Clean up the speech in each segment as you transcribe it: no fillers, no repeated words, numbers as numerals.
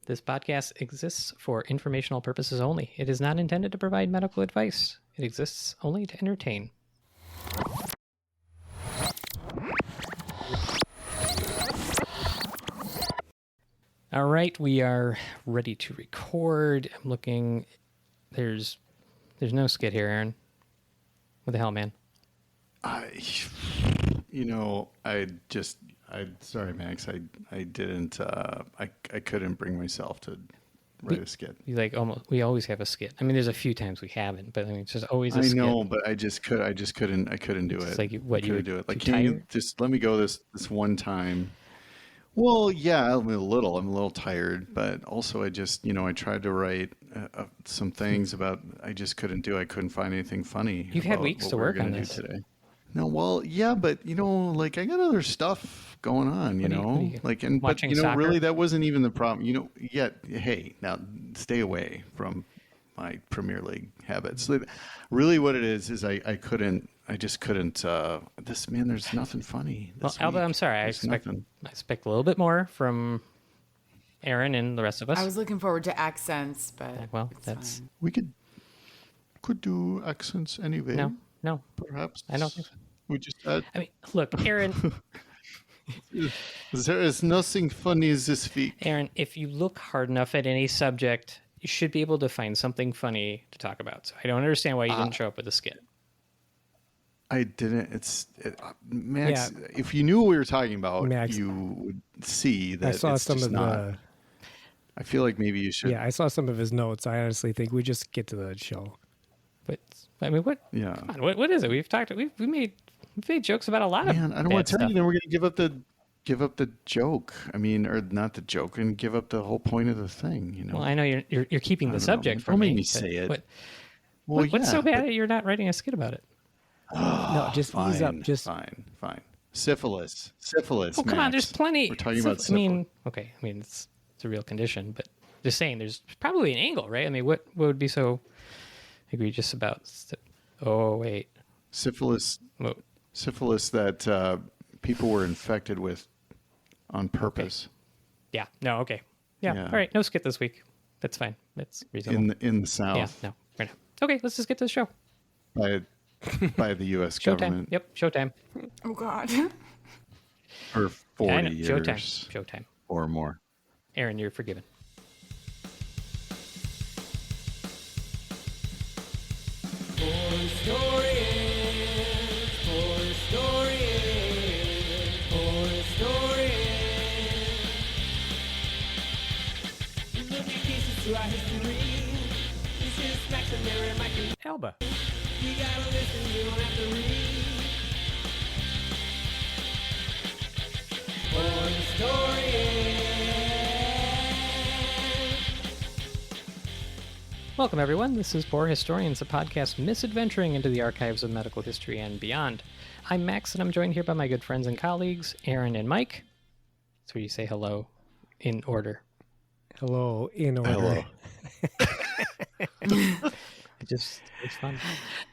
This podcast exists for informational purposes only. It is not intended to provide medical advice. It exists only to entertain. All right, we are ready to record. I'm looking. There's no skit here, Aaron. What the hell, man? Sorry, Max. I didn't. I couldn't bring myself to write a skit. We always have a skit. I mean, there's a few times we haven't, but I mean, it's just always a skit. I know, but I couldn't do it. It's like what you would do it. Like, can you just let me go this one time? Well, yeah, I'm a little tired, but also I tried to write some things about. I just couldn't do. I couldn't find anything funny. You've had weeks to work on this today. No, well, yeah, but I got other stuff going on, soccer? Really, that wasn't even the problem. Hey, now stay away from my Premier League habits. Really, what it is I just couldn't. There's nothing funny. Well, Alba, I'm sorry. I expect a little bit more from Aaron and the rest of us. I was looking forward to accents, but that's fine. We could do accents anyway. No, perhaps. I don't think so. We just had. I mean, look, Aaron. There is nothing funny this week. Aaron, if you look hard enough at any subject, you should be able to find something funny to talk about. So I don't understand why you didn't show up with a skit. I didn't. Max. Yeah. If you knew what we were talking about, Max, you would see that. I saw some of the. I feel like maybe you should. Yeah, I saw some of his notes. I honestly think we just get to the show. But I mean, what? Yeah. Come on, what is it? We've made jokes about a lot of. Man, I don't want to tell you. Then we're going to give up the joke. I mean, or not the joke, and give up the whole point of the thing. Well, I know you're keeping the subject from me. Don't make me say it. What's so bad that you're not writing a skit about it? No, just ease up. Just fine. Syphilis. Oh, come Max. on, there's plenty. We're talking about syphilis. I mean, it's a real condition, but just saying, there's probably an angle, right? I mean, what would be so egregious about? Oh, wait, syphilis. Whoa. Syphilis that people were infected with on purpose. Okay. Yeah. No. Okay. Yeah. All right. No skit this week. That's fine. That's reasonable. In the South. Yeah. No. Right now. Okay. Let's just get to the show. By the U.S. Showtime. government. Yep. Showtime. Oh God. For 40 years. Showtime. Or more. Aaron, you're forgiven. Alba. You gotta listen, you don't have to read. Welcome, everyone. This is Poor Historians, a podcast misadventuring into the archives of medical history and beyond. I'm Max, and I'm joined here by my good friends and colleagues, Aaron and Mike. That's where you say hello in order. Hello in order. Hello. It's fun.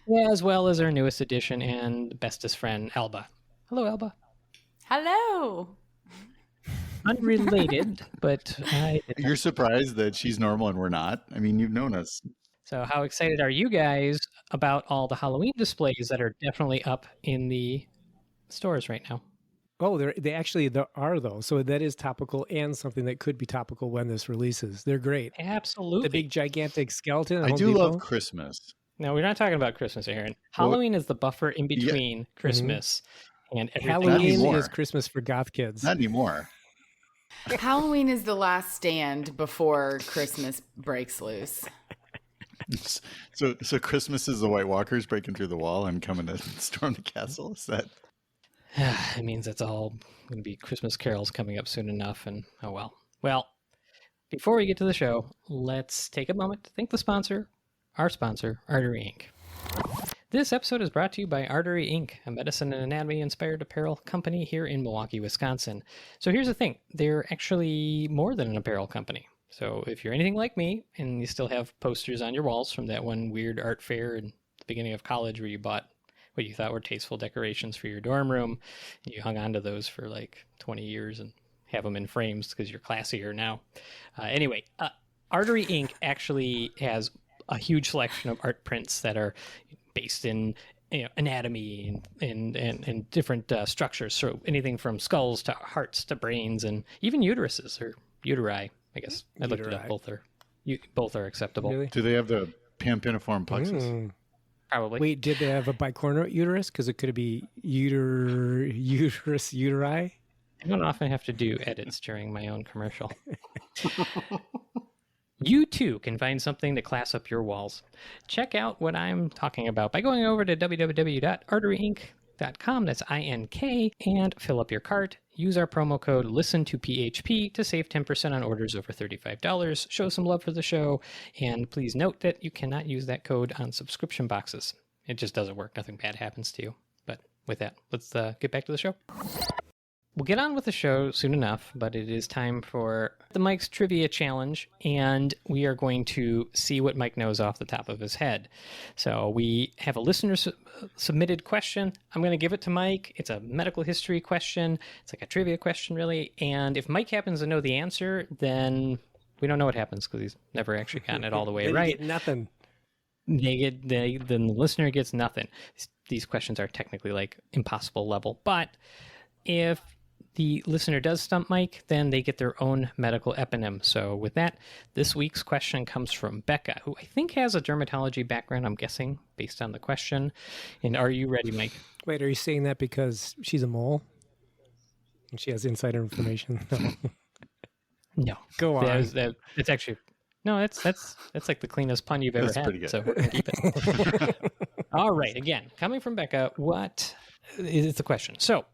Yeah, as well as our newest addition and bestest friend, Alba. Hello, Alba. Hello. Unrelated, but You're surprised that she's normal and we're not? I mean, you've known us. So how excited are you guys about all the Halloween displays that are definitely up in the stores right now? Oh, there are, though. So that is topical and something that could be topical when this releases. They're great. Absolutely. The big gigantic skeleton. I do love Christmas. No, we're not talking about Christmas, Aaron. Halloween is the buffer in between Christmas and everything. Halloween is Christmas for goth kids. Not anymore. Halloween is the last stand before Christmas breaks loose. So Christmas is the White Walkers breaking through the wall and coming to storm the castle? Is that... It means it's all going to be Christmas carols coming up soon enough, and oh well. Well, before we get to the show, let's take a moment to thank the sponsor, our sponsor, Artery Inc. This episode is brought to you by Artery Inc., a medicine and anatomy-inspired apparel company here in Milwaukee, Wisconsin. So here's the thing. They're actually more than an apparel company. So if you're anything like me, and you still have posters on your walls from that one weird art fair in the beginning of college where you bought what you thought were tasteful decorations for your dorm room, and you hung on to those for like 20 years and have them in frames because you're classier now. Anyway, Artery Inc. actually has a huge selection of art prints that are based in anatomy and different structures. So anything from skulls to hearts to brains and even uteruses or uteri. I guess I looked it up. Both are acceptable. Really? Do they have the pampiniform plexus? Probably. Wait, did they have a bicornuate uterus? Because it could be uterus uteri. I don't often have to do edits during my own commercial. You too can find something to class up your walls. Check out what I'm talking about by going over to www.arteryinc.com, that's INK, and fill up your cart. Use our promo code LISTENTOPHP to save 10% on orders over $35. Show some love for the show, and please note that you cannot use that code on subscription boxes. It just doesn't work. Nothing bad happens to you. But with that, let's get back to the show. We'll get on with the show soon enough, but it is time for the Mike's Trivia Challenge, and we are going to see what Mike knows off the top of his head. So we have a listener submitted question. I'm going to give it to Mike. It's a medical history question. It's like a trivia question, really. And if Mike happens to know the answer, then we don't know what happens because he's never actually gotten it all the way right. Get nothing. Then the listener gets nothing. These questions are technically like impossible level, but if the listener does stump Mike, then they get their own medical eponym. So with that, this week's question comes from Becca, who I think has a dermatology background, I'm guessing, based on the question. And are you ready, Mike? Wait, are you saying that because she's a mole? And she has insider information? No. Go on. It's actually... No, that's like the cleanest pun you've ever That's had. pretty good. So we're gonna keep it. All right. Again, coming from Becca, what is the question? So,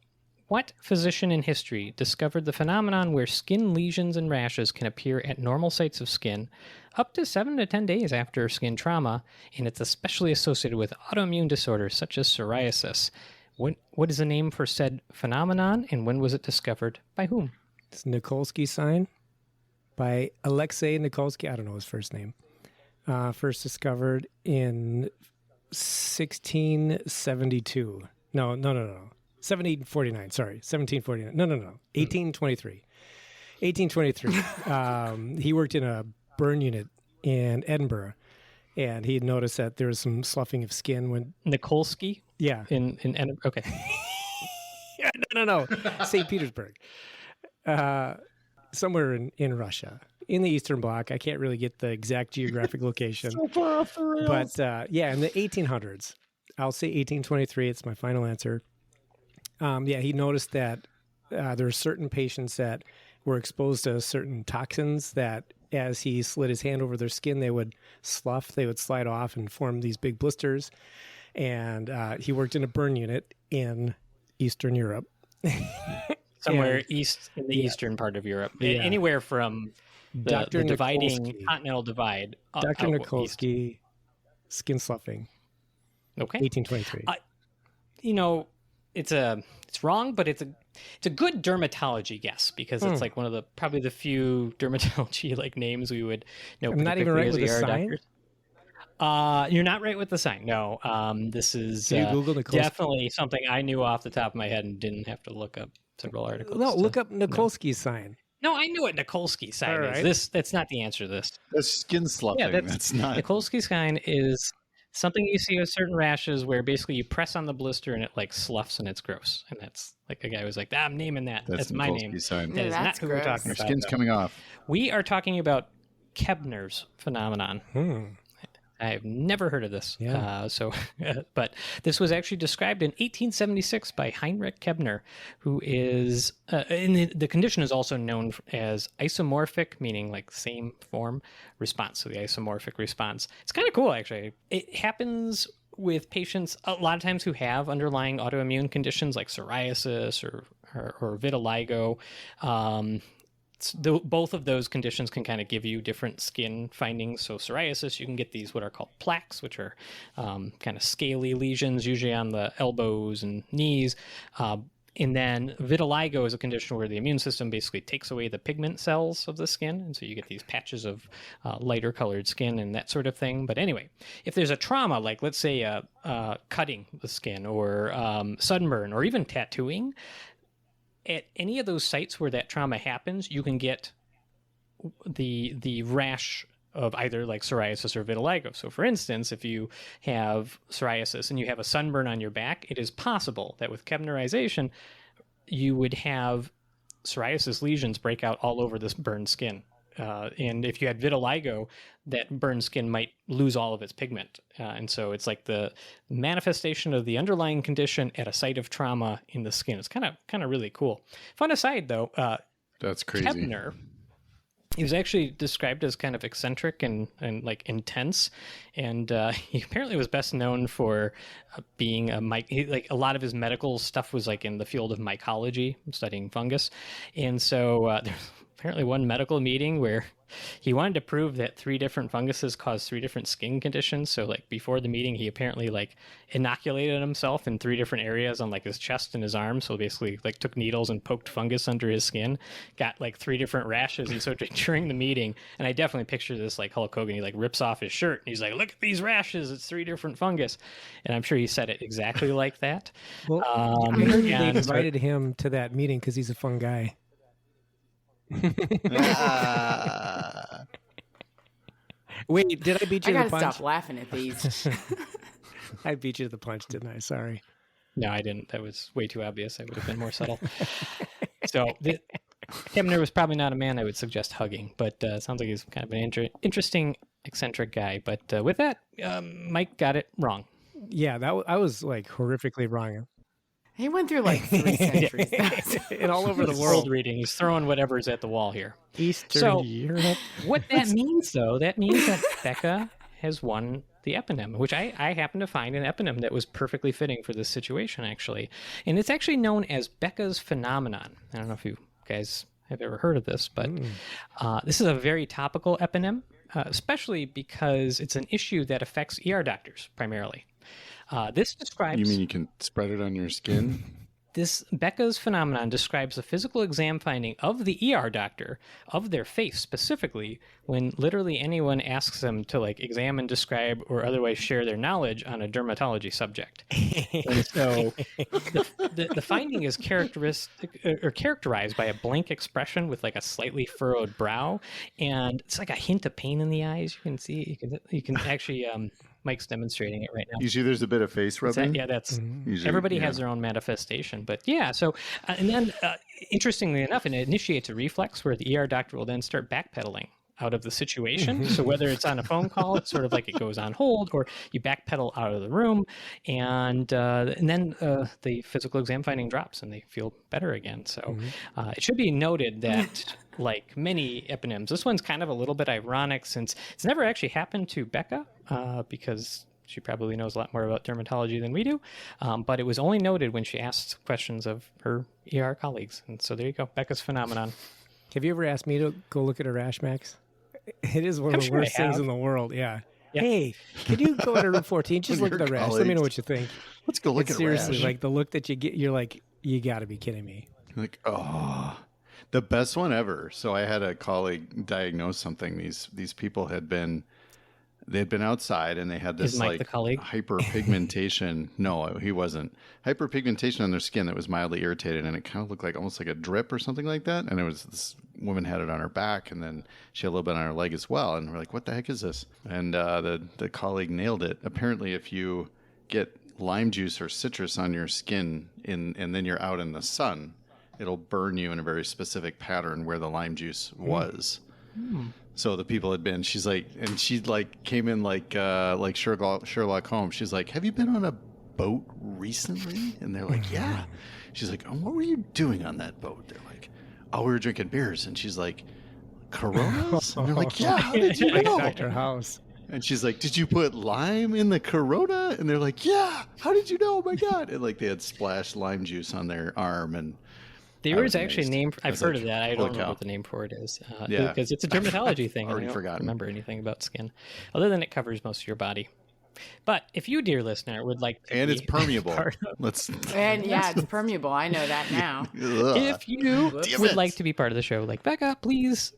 what physician in history discovered the phenomenon where skin lesions and rashes can appear at normal sites of skin up to 7 to 10 days after skin trauma, and it's especially associated with autoimmune disorders such as psoriasis? What is the name for said phenomenon, and when was it discovered by whom? It's Nikolsky sign by Alexei Nikolsky. I don't know his first name. First discovered in 1672. No. 1749. Sorry, 1749. No. 1823. 1823. He worked in a burn unit in Edinburgh, and he had noticed that there was some sloughing of skin when... Nikolsky? Yeah. In okay. No. St. Petersburg. Somewhere in Russia, in the Eastern Bloc. I can't really get the exact geographic location. So far off the rails. But in the 1800s. I'll say 1823. It's my final answer. He noticed that there were certain patients that were exposed to certain toxins that as he slid his hand over their skin, they would slough, they would slide off and form these big blisters. And he worked in a burn unit in Eastern Europe. Somewhere east in the eastern part of Europe. Yeah. Anywhere from the dividing Nikolsky. continental divide. Dr. out Nikolsky, skin sloughing, east. Okay. 1823. It's wrong, but it's a good dermatology guess because it's like one of probably the few dermatology like names we would know. I'm not even right with the sign. You're not right with the sign. No. This is Can you Google Nikolsky? definitely something I knew off the top of my head and didn't have to look up several articles. No, look up Nikolsky's sign. No, I knew what Nikolsky sign All is. right. That's not the answer to this. That's skin sloughing. That's not. Nikolsky sign is something you see with certain rashes where basically you press on the blister and it like sloughs and it's gross. And that's like a guy was like, I'm naming that. That's my name. Sign. That is not who we're talking Your about. skin's coming off. We are talking about Kebner's phenomenon. I've never heard of this. Yeah. But this was actually described in 1876 by Heinrich Kebner, who is, and the condition is also known as isomorphic, meaning like same form response. So the isomorphic response. It's kind of cool, actually. It happens with patients a lot of times who have underlying autoimmune conditions like psoriasis or vitiligo. Both of those conditions can kind of give you different skin findings. So psoriasis, you can get these what are called plaques, which are kind of scaly lesions, usually on the elbows and knees. And then vitiligo is a condition where the immune system basically takes away the pigment cells of the skin. And so you get these patches of lighter colored skin and that sort of thing. But anyway, if there's a trauma, like let's say cutting the skin or sunburn or even tattooing, at any of those sites where that trauma happens, you can get the rash of either like psoriasis or vitiligo. So for instance, if you have psoriasis and you have a sunburn on your back, it is possible that with kebnerization, you would have psoriasis lesions break out all over this burned skin. And if you had vitiligo, that burned skin might lose all of its pigment. And so it's like the manifestation of the underlying condition at a site of trauma in the skin. It's kind of really cool. Fun aside, though, That's crazy. Kebner, he was actually described as kind of eccentric and like intense, and he apparently was best known for being like a lot of his medical stuff was like in the field of mycology, studying fungus, and so there's apparently one medical meeting where he wanted to prove that 3 different funguses cause 3 different skin conditions. So like before the meeting, he apparently like inoculated himself in 3 different areas on like his chest and his arms. So basically like took needles and poked fungus under his skin, got like 3 different rashes. And so during the meeting, and I definitely picture this like Hulk Hogan, he like rips off his shirt and he's like, look at these rashes. It's 3 different fungus. And I'm sure he said it exactly like that. Well, I heard they invited him to that meeting because he's a fun guy. Wait, did I beat you to the punch? I gotta stop laughing at these. I beat you to the punch, didn't I? Sorry. No, I didn't. That was way too obvious. I would have been more subtle. So Kebner was probably not a man I would suggest hugging, but sounds like he's kind of an interesting, eccentric guy. But with that, Mike got it wrong. Yeah, I was like horrifically wrong. He went through like 3 centuries. And all over the World world. reading. He's throwing whatever's at the wall here. Eastern Europe. What that means, though, that means that Becca has won the eponym, which I happen to find an eponym that was perfectly fitting for this situation, actually. And it's actually known as Becca's phenomenon. I don't know if you guys have ever heard of this, but this is a very topical eponym, especially because it's an issue that affects ER doctors primarily. This describes... You mean you can spread it on your skin? This Becca's phenomenon describes a physical exam finding of the ER doctor, of their face specifically, when literally anyone asks them to like examine, describe, or otherwise share their knowledge on a dermatology subject. And so the finding is characterized by a blank expression with like a slightly furrowed brow, and it's like a hint of pain in the eyes. You can see, you can actually... Mike's demonstrating it right now. Usually there's a bit of face rubbing. Yeah, that's everybody has their own manifestation. But yeah, so and then interestingly enough, it initiates a reflex where the ER doctor will then start backpedaling out of the situation. So whether it's on a phone call, it's sort of like it goes on hold, or you backpedal out of the room, and then the physical exam finding drops and they feel better again. So it should be noted that like many eponyms, this one's kind of a little bit ironic since it's never actually happened to Becca because she probably knows a lot more about dermatology than we do. But it was only noted when she asked questions of her ER colleagues. And so there you go, Becca's phenomenon. Have you ever asked me to go look at a rash, Max? It is one of the worst things in the world. Yeah. Hey, can you go to room 14? Just look at the rash. Let me know what you think. Let's go look at seriously, rash. like the look that you get, you're like, you got to be kidding me. Like, oh, the best one ever. So I had a colleague diagnose something. These people had been outside and they had this like hyperpigmentation. No, he wasn't. Hyperpigmentation on their skin that was mildly irritated, and it kind of looked like almost like a drip or something like that. And it was this woman had it on her back, and then she had a little bit on her leg as well. And we're like, what the heck is this? And the colleague nailed it. Apparently, if you get lime juice or citrus on your skin and then you're out in the sun, it'll burn you in a very specific pattern where the lime juice was. So the people had been, she's like, and she like came in like Sherlock Holmes. She's like, have you been on a boat recently? And they're like, yeah. She's like, oh, what were you doing on that boat? They're like, oh, we were drinking beers. And she's like, Coronas? And they're like, yeah, how did you know? Dr. House. And she's like, did you put lime in the Corona? And they're like, yeah, how did you know? Oh my God. And like they had splashed lime juice on their arm, and there is actually a name. I've heard of that. I don't know what the name for it is. Because it's a dermatology thing. Already I don't forgotten. remember anything about skin, other than it covers most of your body. But if you, dear listener, would like to and it's permeable. It's permeable. I know that now. If you would like to be part of the show like Becca, please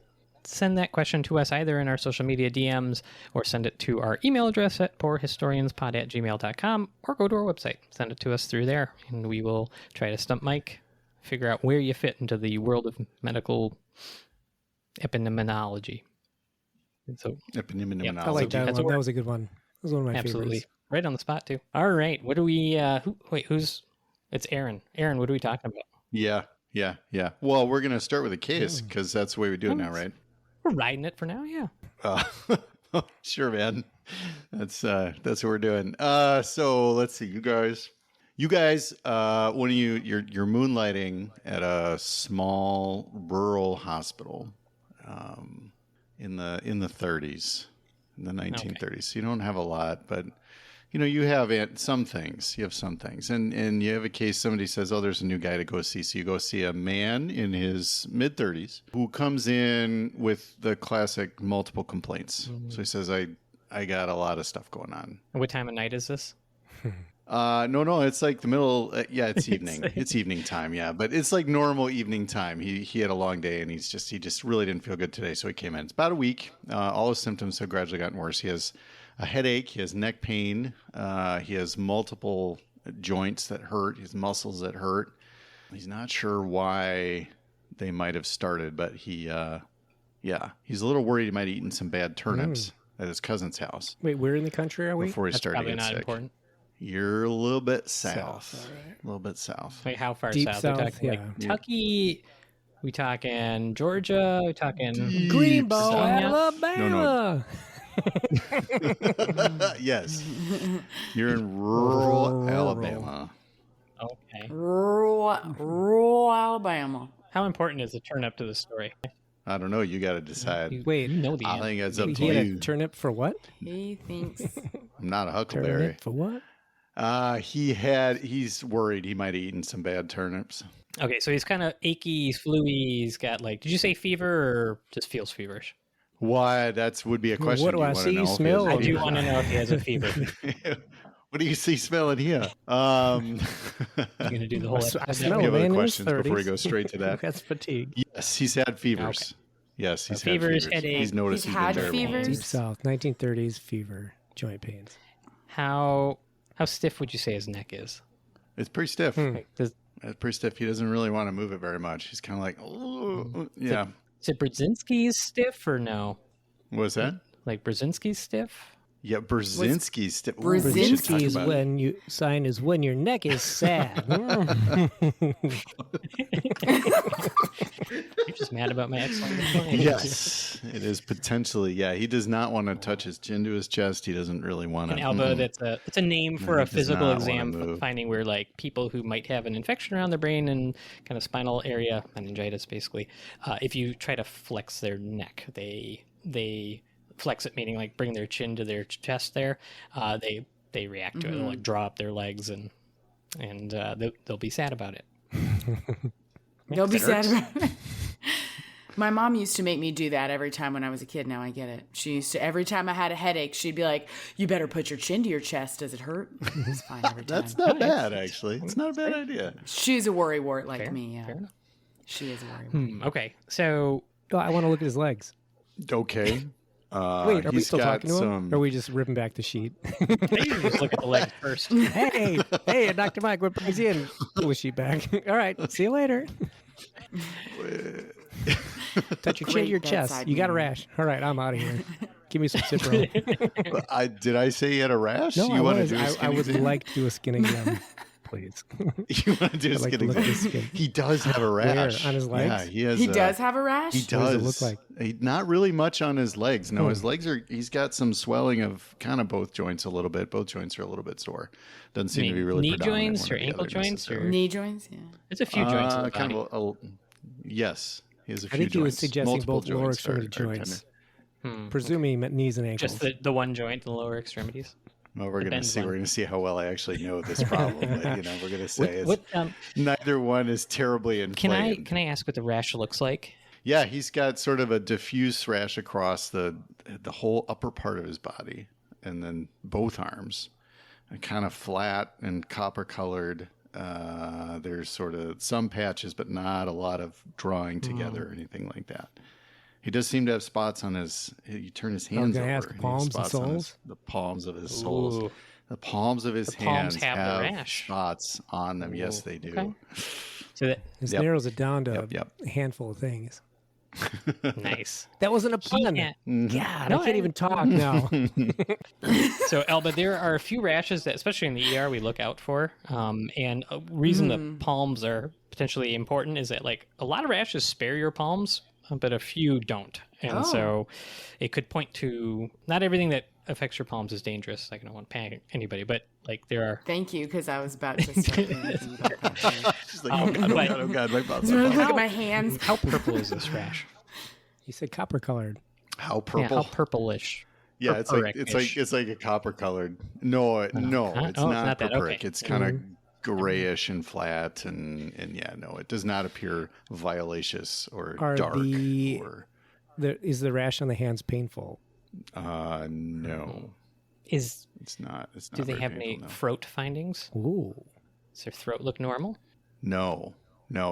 send that question to us either in our social media DMs or send it to our email address at poorhistorianspod@gmail.com or go to our website. Send it to us through there, and we will try to stump Mike figure out where you fit into the world of medical epidemiology. And so, Epidemiology. Yep, I like that That's a one. That word. was a good one. That was one of my absolutely. favorites. Right on the spot, too. All right. What do we, who's, it's Aaron. Aaron, what are we talking about? Yeah. Well, we're going to start with a case because that's the way we do it now, right? We're riding it for now, yeah. Sure, man. That's what we're doing. So let's see, you guys, one of you're moonlighting at a small rural hospital, in the 30s, in the 1930s. Okay. So you don't have a lot, but you have some things. You have some things, and you have a case. Somebody says, "Oh, there's a new guy to go see." So you go see a man in his mid 30s who comes in with the classic multiple complaints. Mm-hmm. So he says, "I got a lot of stuff going on." And what time of night is this? No, it's like the middle. Yeah, it's evening. It's evening time. Yeah, but it's like normal evening time. He had a long day, and he just really didn't feel good today, so he came in. It's about a week. All his symptoms have gradually gotten worse. He has a headache. He has neck pain. He has multiple joints that hurt. He has muscles that hurt. He's not sure why they might have started, but he's a little worried he might have eaten some bad turnips at his cousin's house. Wait, where in the country are we? Before he started probably getting not sick. Important. You're a little bit south. Right. A little bit south. Wait, how far Deep south? south, We talking yeah. like Kentucky? We talking Georgia? We talking Greenbow, Alabama. No. Yes. You're in rural Alabama. Okay. Rural Alabama. How important is the turnip to the story? I don't know. You got to decide. Wait, You know the I answer. think it's up he to had a you. turnip for what? He thinks I'm not a huckleberry. Turnip for what? He's worried he might have eaten some bad turnips. Okay, so he's kind of achy, he's fluey, he's got like, did you say fever or just feels feverish? Why? That would be a question. What do I see, smell? I do want to know if he has a fever. What do you see, smell, and hear? You're going to do the whole episode. I smell You a have other man in his questions 30s. before we go straight to that? That's fatigue. Yes, he's had fevers. Okay. Yes, he's So had fevers, fevers. headache. He's noticed He's he's had been very fevers? Deep south, 1930s fever, joint pains. How stiff would you say his neck is? It's pretty stiff. Like, It's pretty stiff. He doesn't really want to move it very much. He's kind of like, oh, yeah. Is it Brzezinski's stiff or no? What's that? Like Brzezinski's stiff? Yeah, Brzezinski's stiff. Ooh, Brzezinski we should talk Brzezinski is about it. when you sign is when your neck is sad. You're just mad about my excellent Yes, it is potentially. Yeah, he does not want to touch his chin to his chest. He doesn't really want to. An elbow, it's a name for He a does physical not wanna exam, move. finding where like people who might have an infection around the brain and kind of spinal area, meningitis basically, if you try to flex their neck, they flex it, meaning like bring their chin to their chest there, they react to it. They'll like draw up their legs and they'll be sad about it. they'll be That sad hurts. about it. My mom used to make me do that every time when I was a kid. Now I get it. She used to, every time I had a headache, she'd be like, "You better put your chin to your chest. Does it hurt?" It's fine every time. That's not bad, actually. It's not a bad idea. She's a worrywart like Fair, me. Yeah, fair enough. she is a worrywart. Okay, so Oh, I want to look at his legs. Okay. Wait, are we he's still got talking to him? some- Or are we just ripping back the sheet? I usually just look at the legs first. hey, Dr. Mike, what brings you in? Pull the sheet back. All right, see you later. Touch your chin Great to your chest. bedside You got a manner. rash. All right, I'm out of here. Give me some Cipro. Did I say he had a rash? No, you want to do a I skin would exam? like to do a skin exam, please. You want to do a I'd like skin to look at exam? his skin. He does have a rash. On his legs? Yeah, he has. He does have a rash. He What does. does it look like? Not really much on his legs. No, his legs are. He's got some swelling of kind of both joints a little bit. Both joints are a little bit sore. Doesn't seem to be really knee predominant joints one or the ankle other joints or necessarily. Knee joints. Yeah. it's a few joints in the Kind body. of yes, he has a I few think he was joints. suggesting Multiple both lower joints extremity are joints. Hmm. Presuming he meant knees and ankles. Just the one joint, the lower extremities. Well, we're gonna bend see. one. We're gonna see how well I actually know this problem. But, we're gonna say What, neither one is terribly inflamed. can I ask what the rash looks like? Yeah, he's got sort of a diffuse rash across the whole upper part of his body, and then both arms, and kind of flat and copper colored. There's sort of some patches, but not a lot of drawing together or anything like that. He does seem to have spots on his. You turn his hands gonna over. ask and he has palms and spots on soles? the palms of his soles. Ooh. The palms of his The palms hands have the rash. spots on them. Yes, they do. Okay. So that This Yep. narrows it down to Yep. a handful of things. nice. That wasn't a pun. Yeah. God, No, I can't even talk now. So, Elba, there are a few rashes that, especially in the ER, we look out for. And a reason the palms are potentially important is that, like, a lot of rashes spare your palms, but a few don't. And so it could point to not everything that affects your palms is dangerous. Like, I don't want to panic anybody, but, like, there are. Thank you, because I was about to start thinking about that. She's like, oh God, my palms. Look at my hands. How purple is this rash? You said copper colored. How Yeah, purple? how purplish. Yeah, it's like a copper colored. No, it's not not that. purpuric. Okay. It's kind of grayish and flat, and yeah, no, it does not appear violaceous or dark. Is the rash on the hands painful? No, Is it's not. It's not. do they very have any painful, no. throat findings? Ooh. Does their throat look normal? No,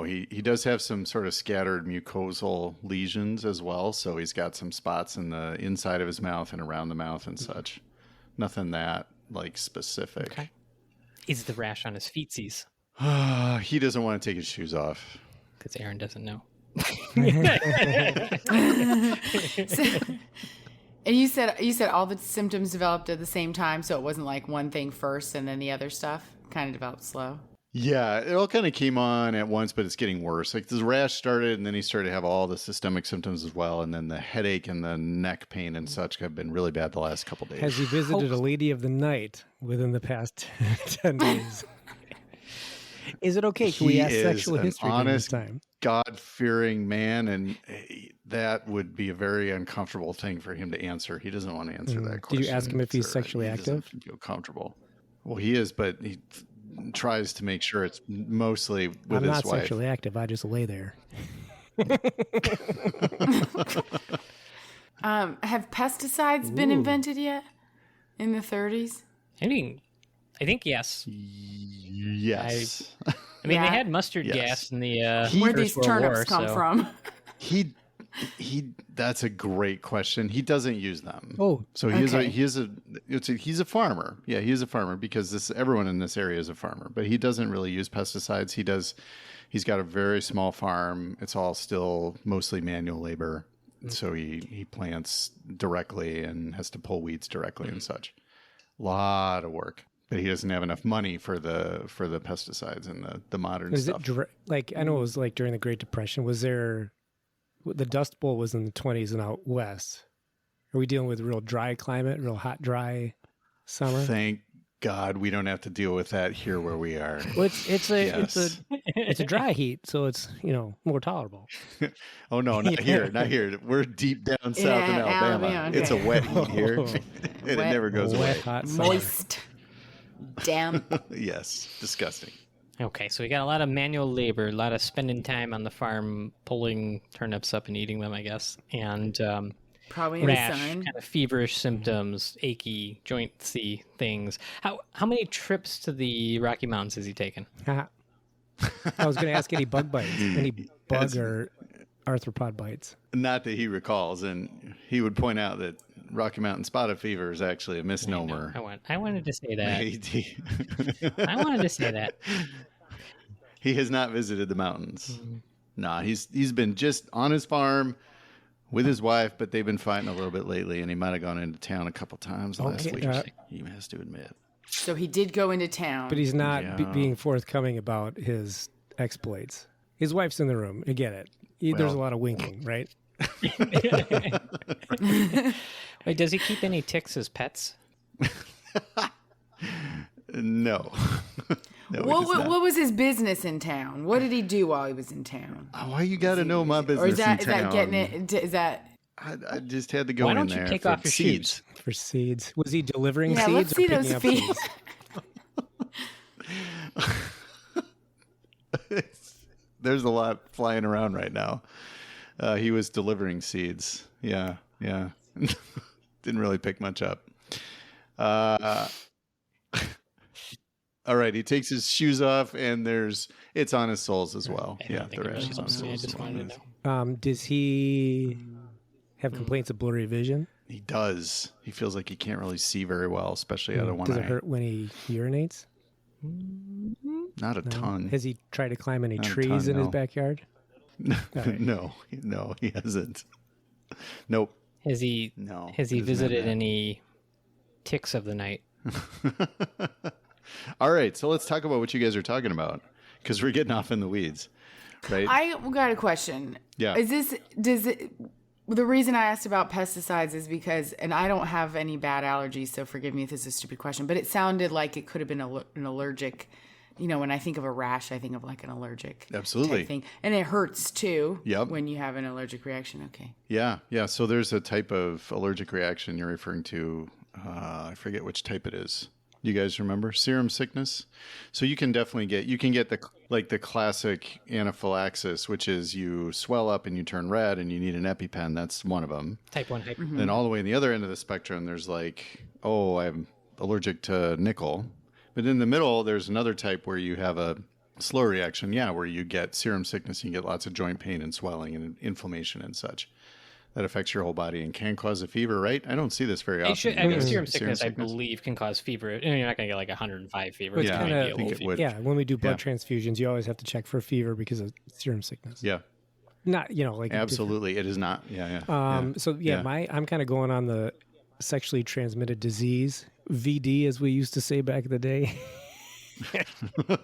he does have some sort of scattered mucosal lesions as well. So he's got some spots in the inside of his mouth and around the mouth and such. Nothing that like specific. Okay. Is the rash on his feetsies? He doesn't want to take his shoes off. Because Aaron doesn't know. And you said all the symptoms developed at the same time, so it wasn't like one thing first and then the other stuff kind of developed slow. Yeah, it all kind of came on at once, but it's getting worse. Like the rash started, and then he started to have all the systemic symptoms as well, and then the headache and the neck pain and such have been really bad the last couple days. Has he visited a lady of the night within the past 10 days? Is it okay? Can we ask sexual history during this time? God-fearing man, and that would be a very uncomfortable thing for him to answer. He doesn't want to answer that question. Did you ask him if he's sir. sexually He active? doesn't feel comfortable. Well, he is, but he tries to make sure it's mostly with I'm his not wife. sexually active. I just lay there. Have pesticides been invented yet in the 30s? I think yes. Yes. I mean, Yeah. they had mustard Yes. gas in the Where First these World turnips War, come so- from? He that's a great question. He doesn't use them. Oh, so okay. he's a farmer. Yeah, he is a farmer because everyone in this area is a farmer, but he doesn't really use pesticides. He's got a very small farm. It's all still mostly manual labor. So he plants directly and has to pull weeds directly and such. Lot of work. But he doesn't have enough money for the pesticides and the modern Is stuff. it like, I know it was like during the Great Depression. Was there, the Dust Bowl was in the 20s and out west. Are we dealing with real dry climate, real hot, dry summer? Thank God we don't have to deal with that here where we are. Well, it's a Yes. it's a dry heat, so it's more tolerable. Oh no, not here, not here. We're deep down south in Yeah, Alabama. Alabama, It's a okay. wet heat here, and it Wet, never goes Wet, away. hot summer. Moist, damp. Yes, disgusting. Okay, so we got a lot of manual labor, a lot of spending time on the farm, pulling turnips up and eating them, I guess, and Probably in the rash, sun. kind of feverish symptoms, achy, jointsy things. How many trips to the Rocky Mountains has he taken? I was going to ask any bug bites, any bug Yes. or arthropod bites. Not that he recalls, and he would point out that Rocky Mountain spotted fever is actually a misnomer. I wanted to say that. He I wanted to say that. he has not visited the mountains. Nah, he's been just on his farm with his wife, but they've been fighting a little bit lately, and he might have gone into town a couple times last Okay, week. He has to admit. So he did go into town. But he's not Yeah. being forthcoming about his exploits. His wife's in the room. I get it. There's a lot of winking, right? Wait, does he keep any ticks as pets? No. No, What was his business in town? What did he do while he was in town? why you got to know my business Or is that in town? getting it? Is that I just had to go Why in don't you there take for off your seeds. For seeds. Was he delivering yeah? seeds Let's or see picking those up feet. seeds? There's a lot flying around right now. He was delivering seeds. Yeah. Didn't really pick much up. All right, he takes his shoes off, and it's on his soles as well. I Yeah, don't think the it rash was is on his supposed to be. I soles. just as well. wanted to know. Does he have complaints of blurry vision? He does. He feels like he can't really see very well, especially out of one Does eye. it hurt when he urinates? Not a ton. Has he tried to climb any Not a trees ton, in his no. backyard? right. No, he hasn't. Nope. Has he No. has he it isn't visited that. any ticks of the night? All right, so let's talk about what you guys are talking about, because we're getting off in the weeds, right? I got a question. Yeah. The reason I asked about pesticides is because, and I don't have any bad allergies, so forgive me if this is a stupid question, but it sounded like it could have been an allergic. When I think of a rash, I think of like an allergic Absolutely. type thing. And it hurts too Yep. when you have an allergic reaction. Okay. Yeah. So there's a type of allergic reaction you're referring to. I forget which type it is. You guys remember serum sickness? So you can definitely get the classic anaphylaxis, which is you swell up and you turn red and you need an EpiPen. That's one of them. Type 1 hyper. Then all the way on the other end of the spectrum, there's like, oh, I'm allergic to nickel. But in the middle, there's another type where you have a slow reaction, where you get serum sickness, you get lots of joint pain and swelling and inflammation and such. That affects your whole body and can cause a fever, right? I don't see this very often. Serum sickness, I believe, can cause fever. You're not going to get like 105 fever. Yeah, It might be I a think low it fever. would. Yeah, when we do blood transfusions, you always have to check for fever because of serum sickness. Yeah, Not, like absolutely. It is not. Yeah. I'm kind of going on the sexually transmitted disease, VD, as we used to say back in the day.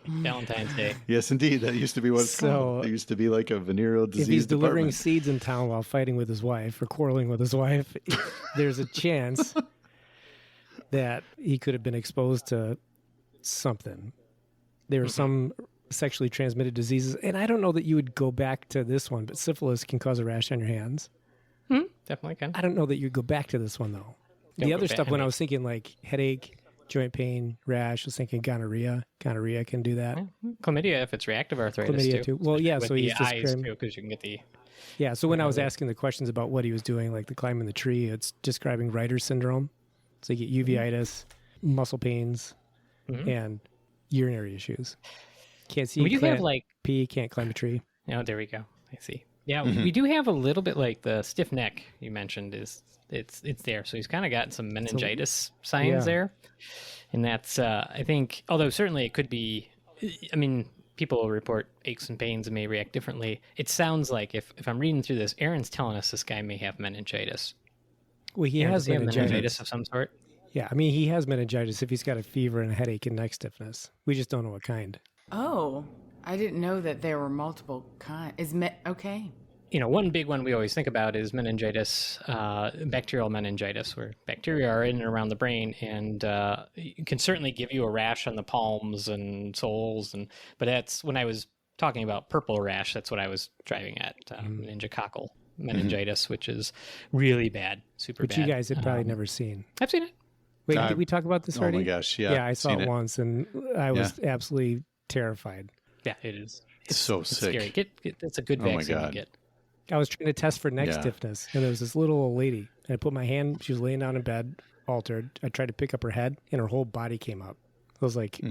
Valentine's Day. Yes, indeed. That used to be what it's called. It used to be like a venereal disease If he's delivering department. seeds in town while fighting with his wife or quarreling with his wife, there's a chance that he could have been exposed to something. There are some sexually transmitted diseases, and I don't know that you would go back to this one, but syphilis can cause a rash on your hands. Definitely can. I don't know that you'd go back to this one, though. Don't The go other back. stuff, when I was thinking like headache, joint pain, rash, I was thinking gonorrhea. Gonorrhea can do that. Chlamydia, if it's reactive arthritis, Chlamydia too. Well, yeah, With so the he's eyes describing. too, because you can get the. Yeah, so when I was asking the questions about what he was doing, like the climbing the tree, it's describing Reiter's syndrome. So you get uveitis, muscle pains, and urinary issues. Can't see, We do have can't like. pee, can't climb a tree. Oh, there we go. I see. Yeah, we do have a little bit like the stiff neck you mentioned it's there. So he's kind of got some meningitis signs there. And that's, I think, although certainly it could be, I mean, people report aches and pains and may react differently. It sounds like if I'm reading through this, Aaron's telling us this guy may have meningitis. Well, he Aaron, has does he have meningitis. of some sort. Yeah, I mean, he has meningitis if he's got a fever and a headache and neck stiffness. We just don't know what kind. Oh, I didn't know that there were multiple kinds. Okay. One big one we always think about is meningitis, bacterial meningitis, where bacteria are in and around the brain, and it can certainly give you a rash on the palms and soles. But that's when I was talking about purple rash. That's what I was driving at, meningococcal meningitis, which is really bad, super Which bad. you guys had probably never seen. I've seen it. Wait, did we talk about this already? Oh my gosh, yeah. Yeah, I saw seen it once, and I was absolutely terrified. Yeah, it is. It's so sick. Scary. It's a good Oh my vaccine to God. get. I was trying to test for neck Yeah. stiffness, and there was this little old lady. And I put my hand, she was laying down in bed, altered. I tried to pick up her head, and her whole body came up. I was like, Sure,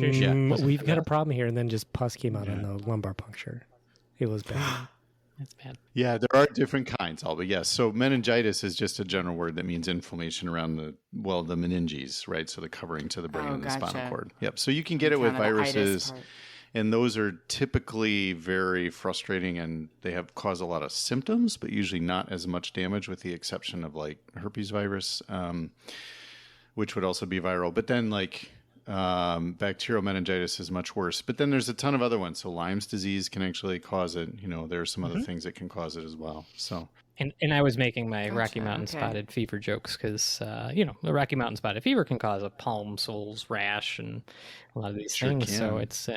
yeah. we've got a problem here. And then just pus came out on the lumbar puncture. It was bad. That's bad. Yeah, there are different kinds, but yes. So meningitis is just a general word that means inflammation around the meninges, right? So the covering to the brain and the spinal gotcha. cord. Yep. So you can get it with Kind of the itis viruses, part. and those are typically very frustrating, and they have caused a lot of symptoms, but usually not as much damage, with the exception of like herpes virus, which would also be viral. But then like bacterial meningitis is much worse. But then there's a ton of other ones. So Lyme's disease can actually cause it. There are some other things that can cause it as well. So And I was making my Rocky Mountain okay. spotted fever jokes because, the Rocky Mountain spotted fever can cause a palm, soles, rash, and a lot of these Sure things. can. So it's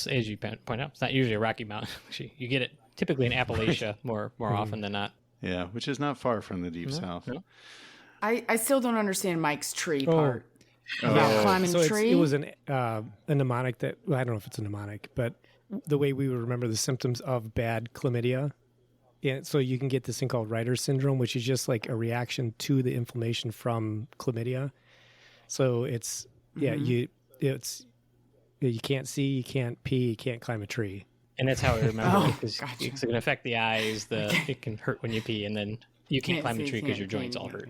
as you point out, it's not usually a Rocky Mountain. Actually, you get it typically in Appalachia more often than not. yeah, which is not far from the deep south. no. I still don't understand Mike's tree Oh. part. About climbing So a it tree? was a mnemonic that, well, I don't know if it's a mnemonic, but the way we would remember the symptoms of bad chlamydia. Yeah, so you can get this thing called Reiter's syndrome, which is just like a reaction to the inflammation from chlamydia. So it's you can't see, you can't pee, you can't climb a tree. And that's how I remember Oh, it because gotcha. it's going to affect the eyes. It can hurt when you pee, and then you can't climb a see, tree because your can't joints pee, all yeah, hurt.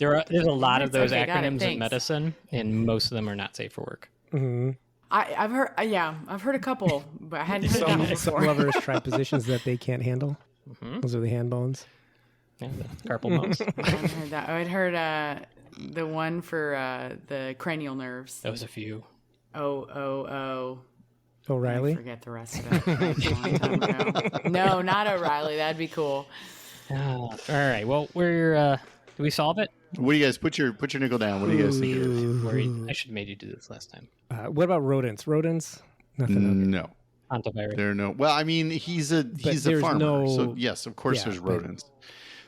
yeah, There's a lot of those Okay, got it, acronyms in thanks. medicine, and most of them are not safe for work. Mm-hmm. I've heard, I've heard a couple, but I hadn't heard that one Some before. lovers try positions that they can't handle. Those are the hand bones. Yeah, the carpal bones. I hadn't heard that. I had heard the one for the cranial nerves. That was a few. Oh. I O'Reilly? forget the rest of it. That's a long time ago. No, not O'Reilly. That'd be cool. All right. Well, did we solve it? What do you guys put your nickel down? What do you guys think it is? Worried. I should have made you do this last time. What about rodents? Rodents? Nothing. No. Hantavirus. There are no. Well, I mean, he's a there's farmer, no- so yes, of course Yeah, there's but- rodents.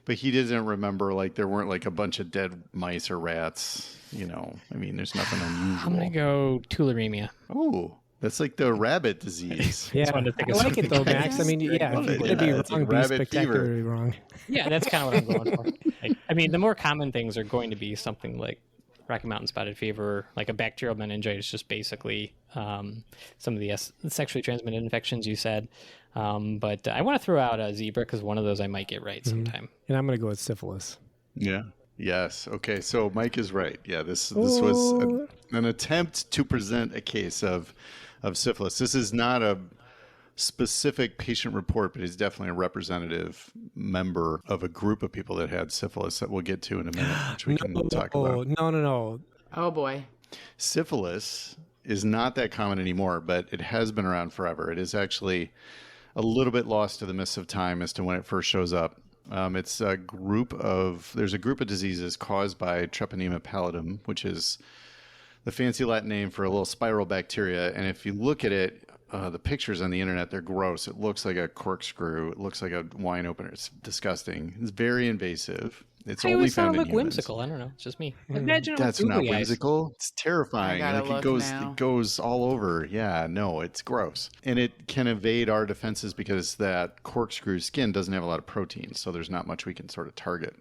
But he doesn't remember like there weren't like a bunch of dead mice or rats. You know, I mean, there's nothing unusual. I'm gonna go tularemia. Oh, that's like the rabbit disease. Yeah, wanted to think I of like it something though, Max. I mean, yeah, Love if it. you could be Yeah, it's wrong, like be rabbit spectacularly wrong. Yeah, that's kind of what I'm going for. Like, I mean, the more common things are going to be something like Rocky Mountain spotted fever, like a bacterial meningitis, just basically some of the sexually transmitted infections you said. But I want to throw out a zebra because one of those I might get right sometime. And I'm going to go with syphilis. Yeah. Yes. Okay. So Mike is right. Yeah. This was an attempt to present a case of syphilis. This is not a specific patient report, but he's definitely a representative member of a group of people that had syphilis that we'll get to in a minute, which we can talk about. No. Oh, boy. Syphilis is not that common anymore, but it has been around forever. It is actually a little bit lost to the mists of time as to when it first shows up. There's a group of diseases caused by Treponema pallidum, which is the fancy Latin name for a little spiral bacteria. And if you look at it, the pictures on the internet, they're gross. It looks like a corkscrew. It looks like a wine opener. It's disgusting. It's very invasive. It's I only always found sound in like humans. whimsical. I don't know. It's just me. Imagine it with That's not googly eyes. whimsical. It's terrifying. I gotta Like look now. it goes all over. Yeah, no, it's gross. And it can evade our defenses because that corkscrew skin doesn't have a lot of protein, so there's not much we can sort of target.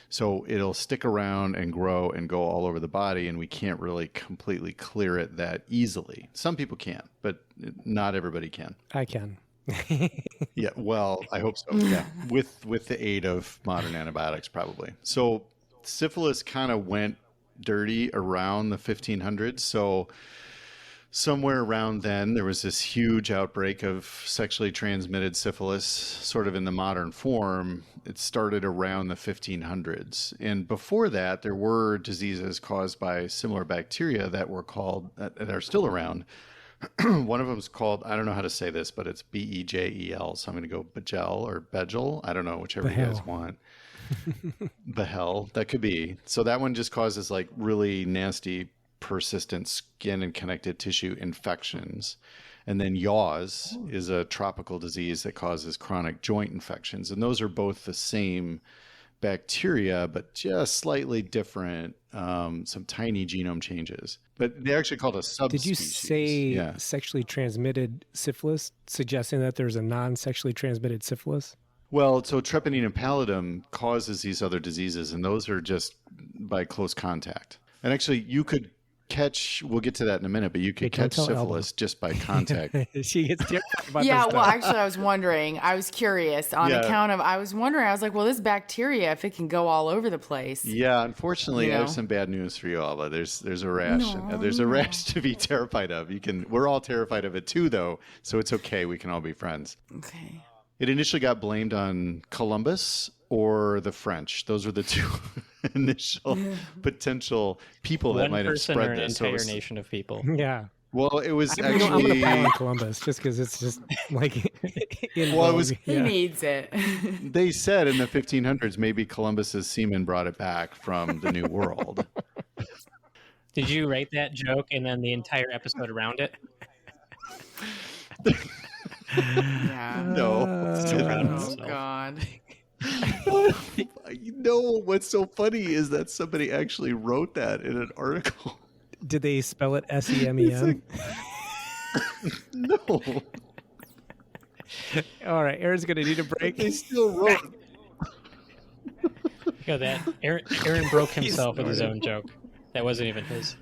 So it'll stick around and grow and go all over the body, and we can't really completely clear it that easily. Some people can, but not everybody can. I can. Yeah, well, I hope so. Yeah, with the aid of modern antibiotics, probably. So syphilis kind of went dirty around the 1500s. So somewhere around then, there was this huge outbreak of sexually transmitted syphilis, sort of in the modern form. It started around the 1500s. And before that, there were diseases caused by similar bacteria that are still around. One of them is called, I don't know how to say this, but it's Begel. So I'm going to go Begel or Begel. I don't know, whichever you guys want. Behel, that could be. So that one just causes like really nasty, persistent skin and connective tissue infections. And then yaws is a tropical disease that causes chronic joint infections. And those are both the same bacteria, but just slightly different, some tiny genome changes. But they're actually called a subspecies. Did you say sexually transmitted syphilis, suggesting that there's a non-sexually transmitted syphilis? Well, so Treponema pallidum causes these other diseases, and those are just by close contact. And actually, you could catch, we'll get to that in a minute, but you could catch syphilis just by contact. She gets terrified about Yeah, this well, stuff. actually, I was curious on account of, I was like, well, this bacteria, if it can go all over the place. Yeah, unfortunately, You I have know? some bad news for you, Alba. There's a rash. There's a rash to be terrified of. We're all terrified of it too, though, so it's okay. We can all be friends. Okay. It initially got blamed on Columbus or the French. Those were the two initial potential people that One might have person spread or an this. So it entire was- nation of people. Yeah. Well, it was I'm going to actually. pile on Columbus just because it's just like in Well, it vogue. was- He needs it. They said in the 1500s maybe Columbus's seamen brought it back from the New World. Did you write that joke and then the entire episode around it? Yeah. No. Still proud of Oh, myself. God. You know what's so funny is that somebody actually wrote that in an article. Did they spell it S-E-M-E-N? No, All right, Aaron's going to need a break. they still wrote. Look at that. Aaron broke himself with his own joke. That wasn't even his.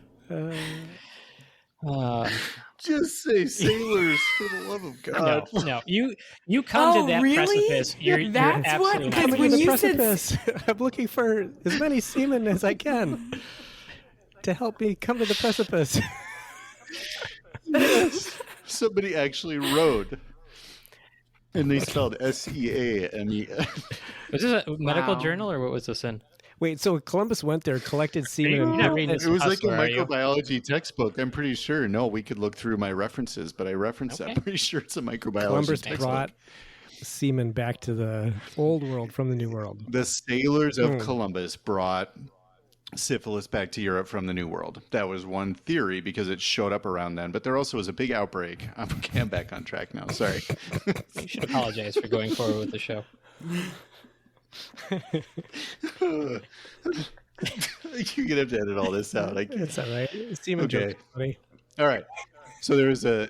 Just say sailors for the love of God. No. You come Oh, to that really? precipice. You're That's what- absolutely because not when the you said- precipice. I'm looking for as many seamen as I can to help me come to the precipice. Yes. Somebody actually rode. And they spelled Seamen. Was this a medical Wow. journal or what was this in? Wait, so Columbus went there, collected semen, You're and not reading It this was like a hustler, are you? microbiology textbook. I'm pretty sure. No, we could look through my references, but I referenced Okay. I'm pretty sure it's a microbiology Columbus textbook. brought semen back to the old world from the new world. The sailors of Columbus brought syphilis back to Europe from the New World. That was one theory because it showed up around then. But there also was a big outbreak. I'm back on track now. Sorry. You should apologize for going forward with the show. You're gonna have to edit all this out. It's all right. Semen Okay. joke, buddy. All right. So there was a.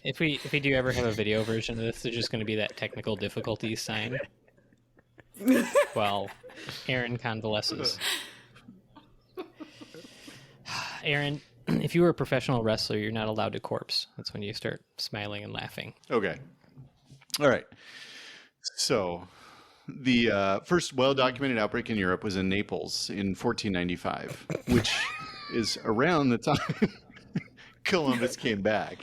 If we do ever have a video version of this, there's just going to be that technical difficulties sign while Aaron convalesces. Aaron, if you were a professional wrestler, you're not allowed to corpse. That's when you start smiling and laughing. Okay. All right. So the first well-documented outbreak in Europe was in Naples in 1495, which is around the time Columbus came back.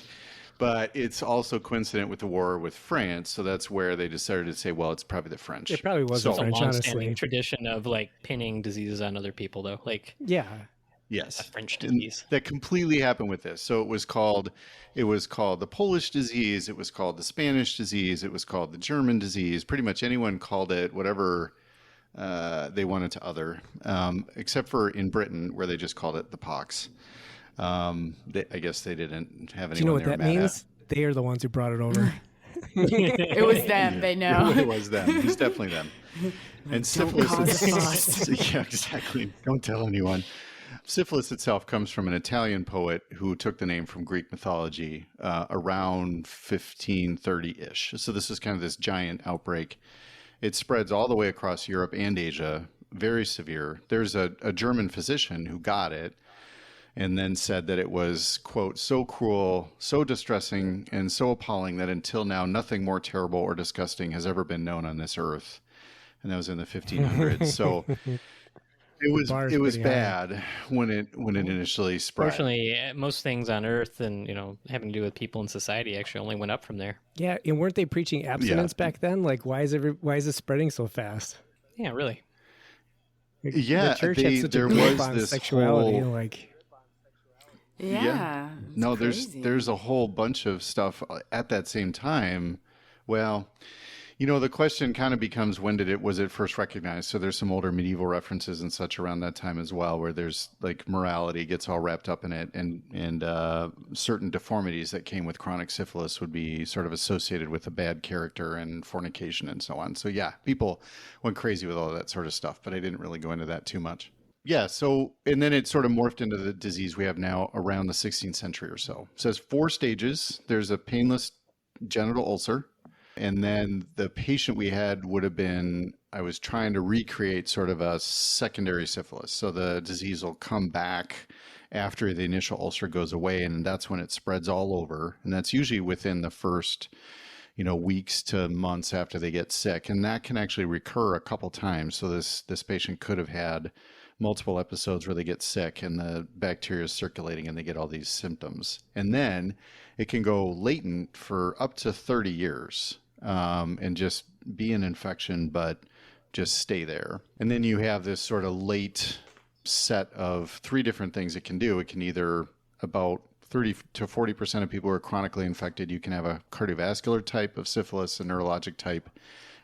But it's also coincident with the war with France, so that's where they decided to say, well, it's probably the French. It probably was So- the French, Long-standing honestly. tradition of like pinning diseases on other people, though, like Yeah. Yes. a French And disease. that completely happened with this. So it was called the Polish disease, it was called the Spanish disease, it was called the German disease. Pretty much anyone called it whatever they wanted to other, except for in Britain where they just called it the pox. I guess they didn't have anyone. Do you know what they were that mad means? They are the ones who brought it over. It was them. They know. It was them. It was definitely them. And syphilis. cause a fuss. Yeah, exactly. Don't tell anyone. Syphilis itself comes from an Italian poet who took the name from Greek mythology around 1530-ish. So this is kind of this giant outbreak. It spreads all the way across Europe and Asia, very severe. There's a German physician who got it and then said that it was, quote, so cruel, so distressing, and so appalling that until now nothing more terrible or disgusting has ever been known on this earth. And that was in the 1500s. So it was pretty bad when it initially spread. Fortunately, most things on Earth and having to do with people in society actually only went up from there. Yeah, and weren't they preaching abstinence back then? Like, why is it spreading so fast? Yeah, really. Like, Yeah, the church had such there a grip was on this sexuality. whole- Like, Yeah. it's No, crazy. there's a whole bunch of stuff at that same time. Well, the question kind of becomes was it first recognized? So there's some older medieval references and such around that time as well, where there's like morality gets all wrapped up in it, and certain deformities that came with chronic syphilis would be sort of associated with a bad character and fornication and so on. So yeah, people went crazy with all that sort of stuff, but I didn't really go into that too much. Yeah, so, and then it sort of morphed into the disease we have now around the 16th century or so. It says 4 stages. There's a painless genital ulcer. And then the patient we had would have been, I was trying to recreate sort of a secondary syphilis. So the disease will come back after the initial ulcer goes away, and that's when it spreads all over. And that's usually within the first, weeks to months after they get sick. And that can actually recur a couple times. So this patient could have had multiple episodes where they get sick and the bacteria is circulating and they get all these symptoms. And then it can go latent for up to 30 years and just be an infection, but just stay there. And then you have this sort of late set of 3 different things it can do. It can either, about 30 to 40% of people who are chronically infected, you can have a cardiovascular type of syphilis, a neurologic type,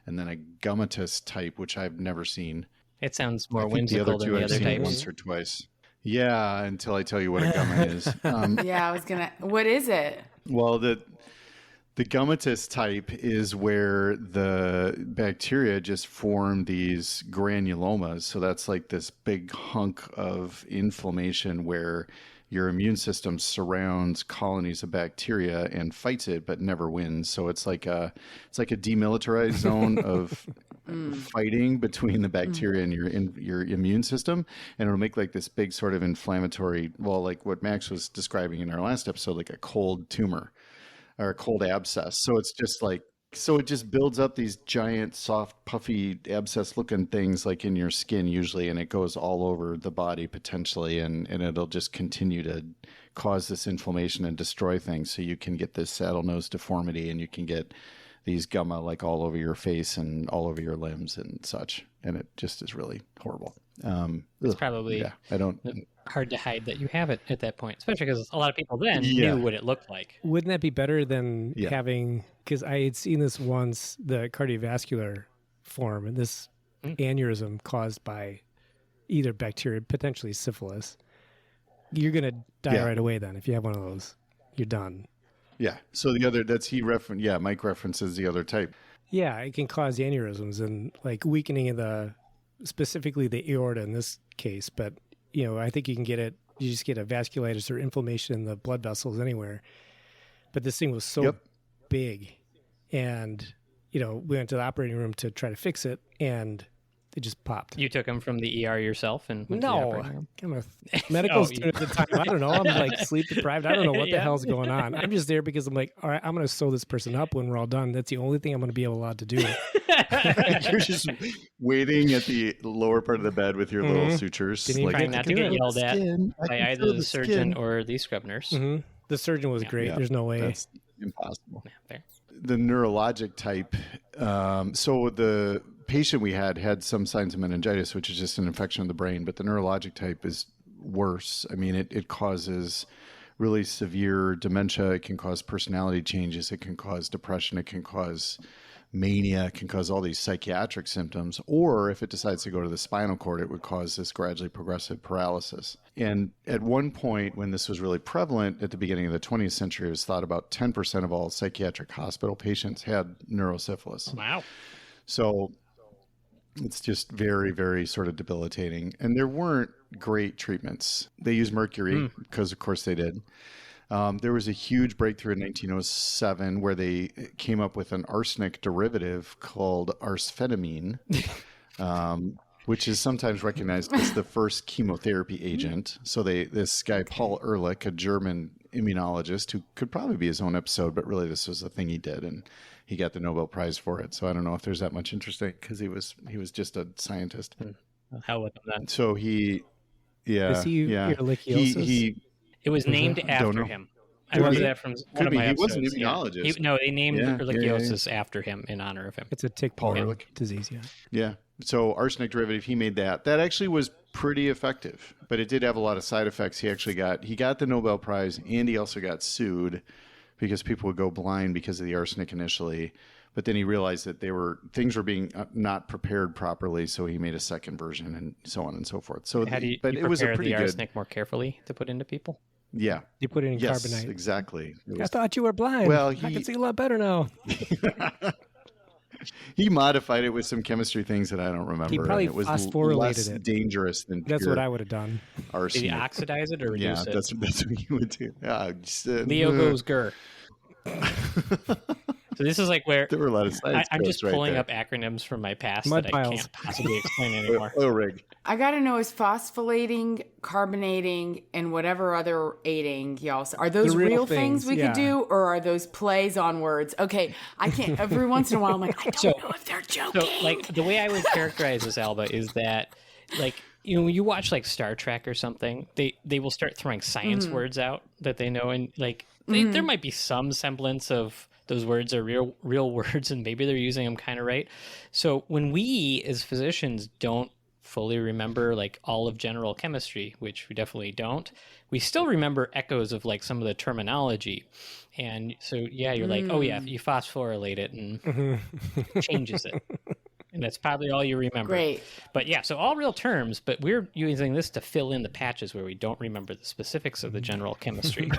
and then a gummatous type, which I've never seen. It sounds more I think the whimsical other than 2 the I've other seen types. once or twice. Yeah, until I tell you what a gumma is. Yeah, I was gonna. What is it? Well, the gummatous type is where the bacteria just form these granulomas. So that's like this big hunk of inflammation where your immune system surrounds colonies of bacteria and fights it, but never wins. So it's like a demilitarized zone of fighting between the bacteria and your immune system, and it'll make like this big sort of inflammatory, well, like what Max was describing in our last episode, like a cold tumor or a cold abscess. So it's just like So it just builds up these giant, soft, puffy, abscess-looking things like in your skin usually, and it goes all over the body potentially, and it'll just continue to cause this inflammation and destroy things. So you can get this saddle nose deformity, and you can get these gumma like all over your face and all over your limbs and such, and it just is really horrible. It's probably hard to hide that you have it at that point, especially because a lot of people then knew what it looked like. Wouldn't that be better than having, because I had seen this once, the cardiovascular form, and this aneurysm caused by either bacteria, potentially syphilis. You're going to die right away then. If you have one of those, you're done. Yeah. So Mike references the other type. Yeah, it can cause aneurysms and like weakening of specifically the aorta in this case. But, I think you can get it. You just get a vasculitis or inflammation in the blood vessels anywhere. But this thing was so big. And, we went to the operating room to try to fix it, and it just popped. You took him from the ER yourself and went to the operating room? I'm a medical student at the time. I don't know. I'm like sleep deprived. I don't know what the hell's going on. I'm just there because I'm like, all right, I'm going to sew this person up when we're all done. That's the only thing I'm going to be allowed to do. You're just waiting at the lower part of the bed with your little sutures. Trying not to get yelled at by either the surgeon or the scrub nurse. Mm-hmm. The surgeon was great. There's no way. That's impossible. There. The neurologic type. So the patient we had some signs of meningitis, which is just an infection of the brain, but the neurologic type is worse. I mean, it causes really severe dementia. It can cause personality changes. It can cause depression. It can cause mania. It can cause all these psychiatric symptoms. Or if it decides to go to the spinal cord, it would cause this gradually progressive paralysis. And at one point when this was really prevalent at the beginning of the 20th century, it was thought about 10% of all psychiatric hospital patients had neurosyphilis. Wow. So it's just very, very sort of debilitating. And there weren't great treatments. They used mercury because, of course, they did. There was a huge breakthrough in 1907 where they came up with an arsenic derivative called arspheniamine, which is sometimes recognized as the first chemotherapy agent. So this guy, Paul Ehrlich, a German immunologist who could probably be his own episode, but really this was the thing he did, and he got the Nobel Prize for it. So I don't know if there's that much interest in it because he was just a scientist. How with that? So Is he Ehrlichiosis? It was named after him. I remember that from one of my episodes. He wasn't an immunologist. They named Ehrlichiosis after him in honor of him. It's a tick-borne disease, Yeah. So arsenic derivative, he made that. That actually was pretty effective, but it did have a lot of side effects. He got the Nobel Prize, and he also got sued because people would go blind because of the arsenic initially. But then he realized that things were being not prepared properly, so he made a second version, and so on and so forth. So, it was a pretty good arsenic more carefully to put into people. Yeah, you put it in carbonite. Yes, exactly. I thought you were blind. Well, I can see a lot better now. He modified it with some chemistry things that I don't remember. He probably it was phosphorylated less it. Dangerous than That's what I would have done. Arsenic. Did he oxidize it or reduce it? That's what you would do. Leo goes Gur. So this is like where there were a lot of science. I'm just pulling up acronyms from my past Mud that piles. I can't possibly explain anymore. Oil rig. I got to know, is phosphorylating, carbonating, and whatever other aiding, y'all, are those The real real things we could do, or are those plays on words? Okay, I can't, every once in a while I'm like, I don't know if they're joking. So like the way I would characterize this, Alba, is that like, when you watch like Star Trek or something, they will start throwing science words out that they know, and like there might be some semblance of those words are real words, and maybe they're using them kind of right. So when we as physicians don't fully remember like all of general chemistry, which we definitely don't, we still remember echoes of like some of the terminology. And so you're like, oh yeah, you phosphorylate it and changes it. And that's probably all you remember. Great. But yeah, so all real terms, but we're using this to fill in the patches where we don't remember the specifics of the general chemistry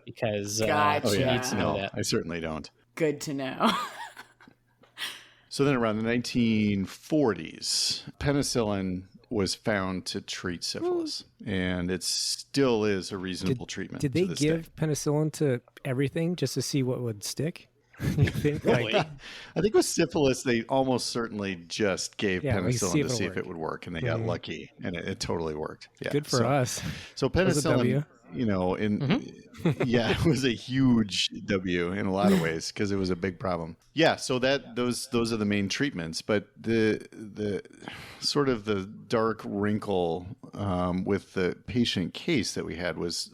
because Gotcha. we need to know that. I certainly don't. Good to know. So then around the 1940s, penicillin was found to treat syphilis, and it still is a reasonable treatment. Did they give penicillin to everything just to see what would stick? You think? I think with syphilis, they almost certainly just gave penicillin to see if work. it would work, and they got lucky, and it totally worked. Yeah, Good for us. So That was a penicillin, W. yeah, it was a huge W in a lot of ways because it was a big problem. Yeah, so those are the main treatments, but the sort of the dark wrinkle with the patient case that we had was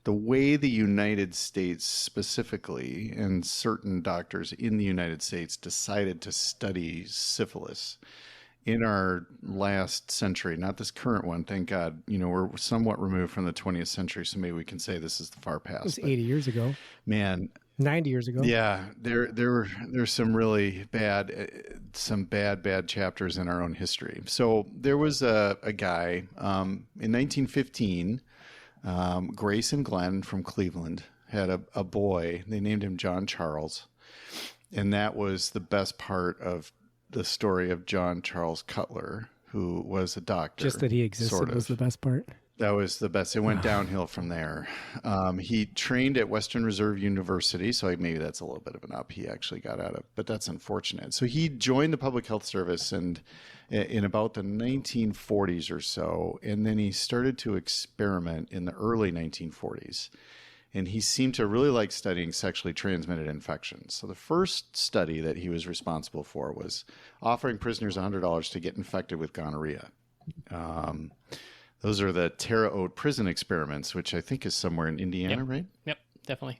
the way the United States specifically and certain doctors in the United States decided to study syphilis in our last century, not this current one, thank God. We're somewhat removed from the 20th century, so maybe we can say this is the far past. It was 80 years ago. Man, 90 years ago. yeah, there's some really bad, bad chapters in our own history. So there was a guy in 1915. Grace and Glenn from Cleveland had a boy. They named him John Charles. And that was the best part of the story of John Charles Cutler, who was a doctor. Just that he existed was the best part. That was the best. It went downhill from there. He trained at Western Reserve University, so maybe that's a little bit of an up he actually got out of, but that's unfortunate. So he joined the public health service and in about the 1940s or so, and then he started to experiment in the early 1940s. And he seemed to really like studying sexually transmitted infections. So the first study that he was responsible for was offering prisoners $100 to get infected with gonorrhea. Those are the Terre Haute prison experiments, which I think is somewhere in Indiana, right? Yep, definitely.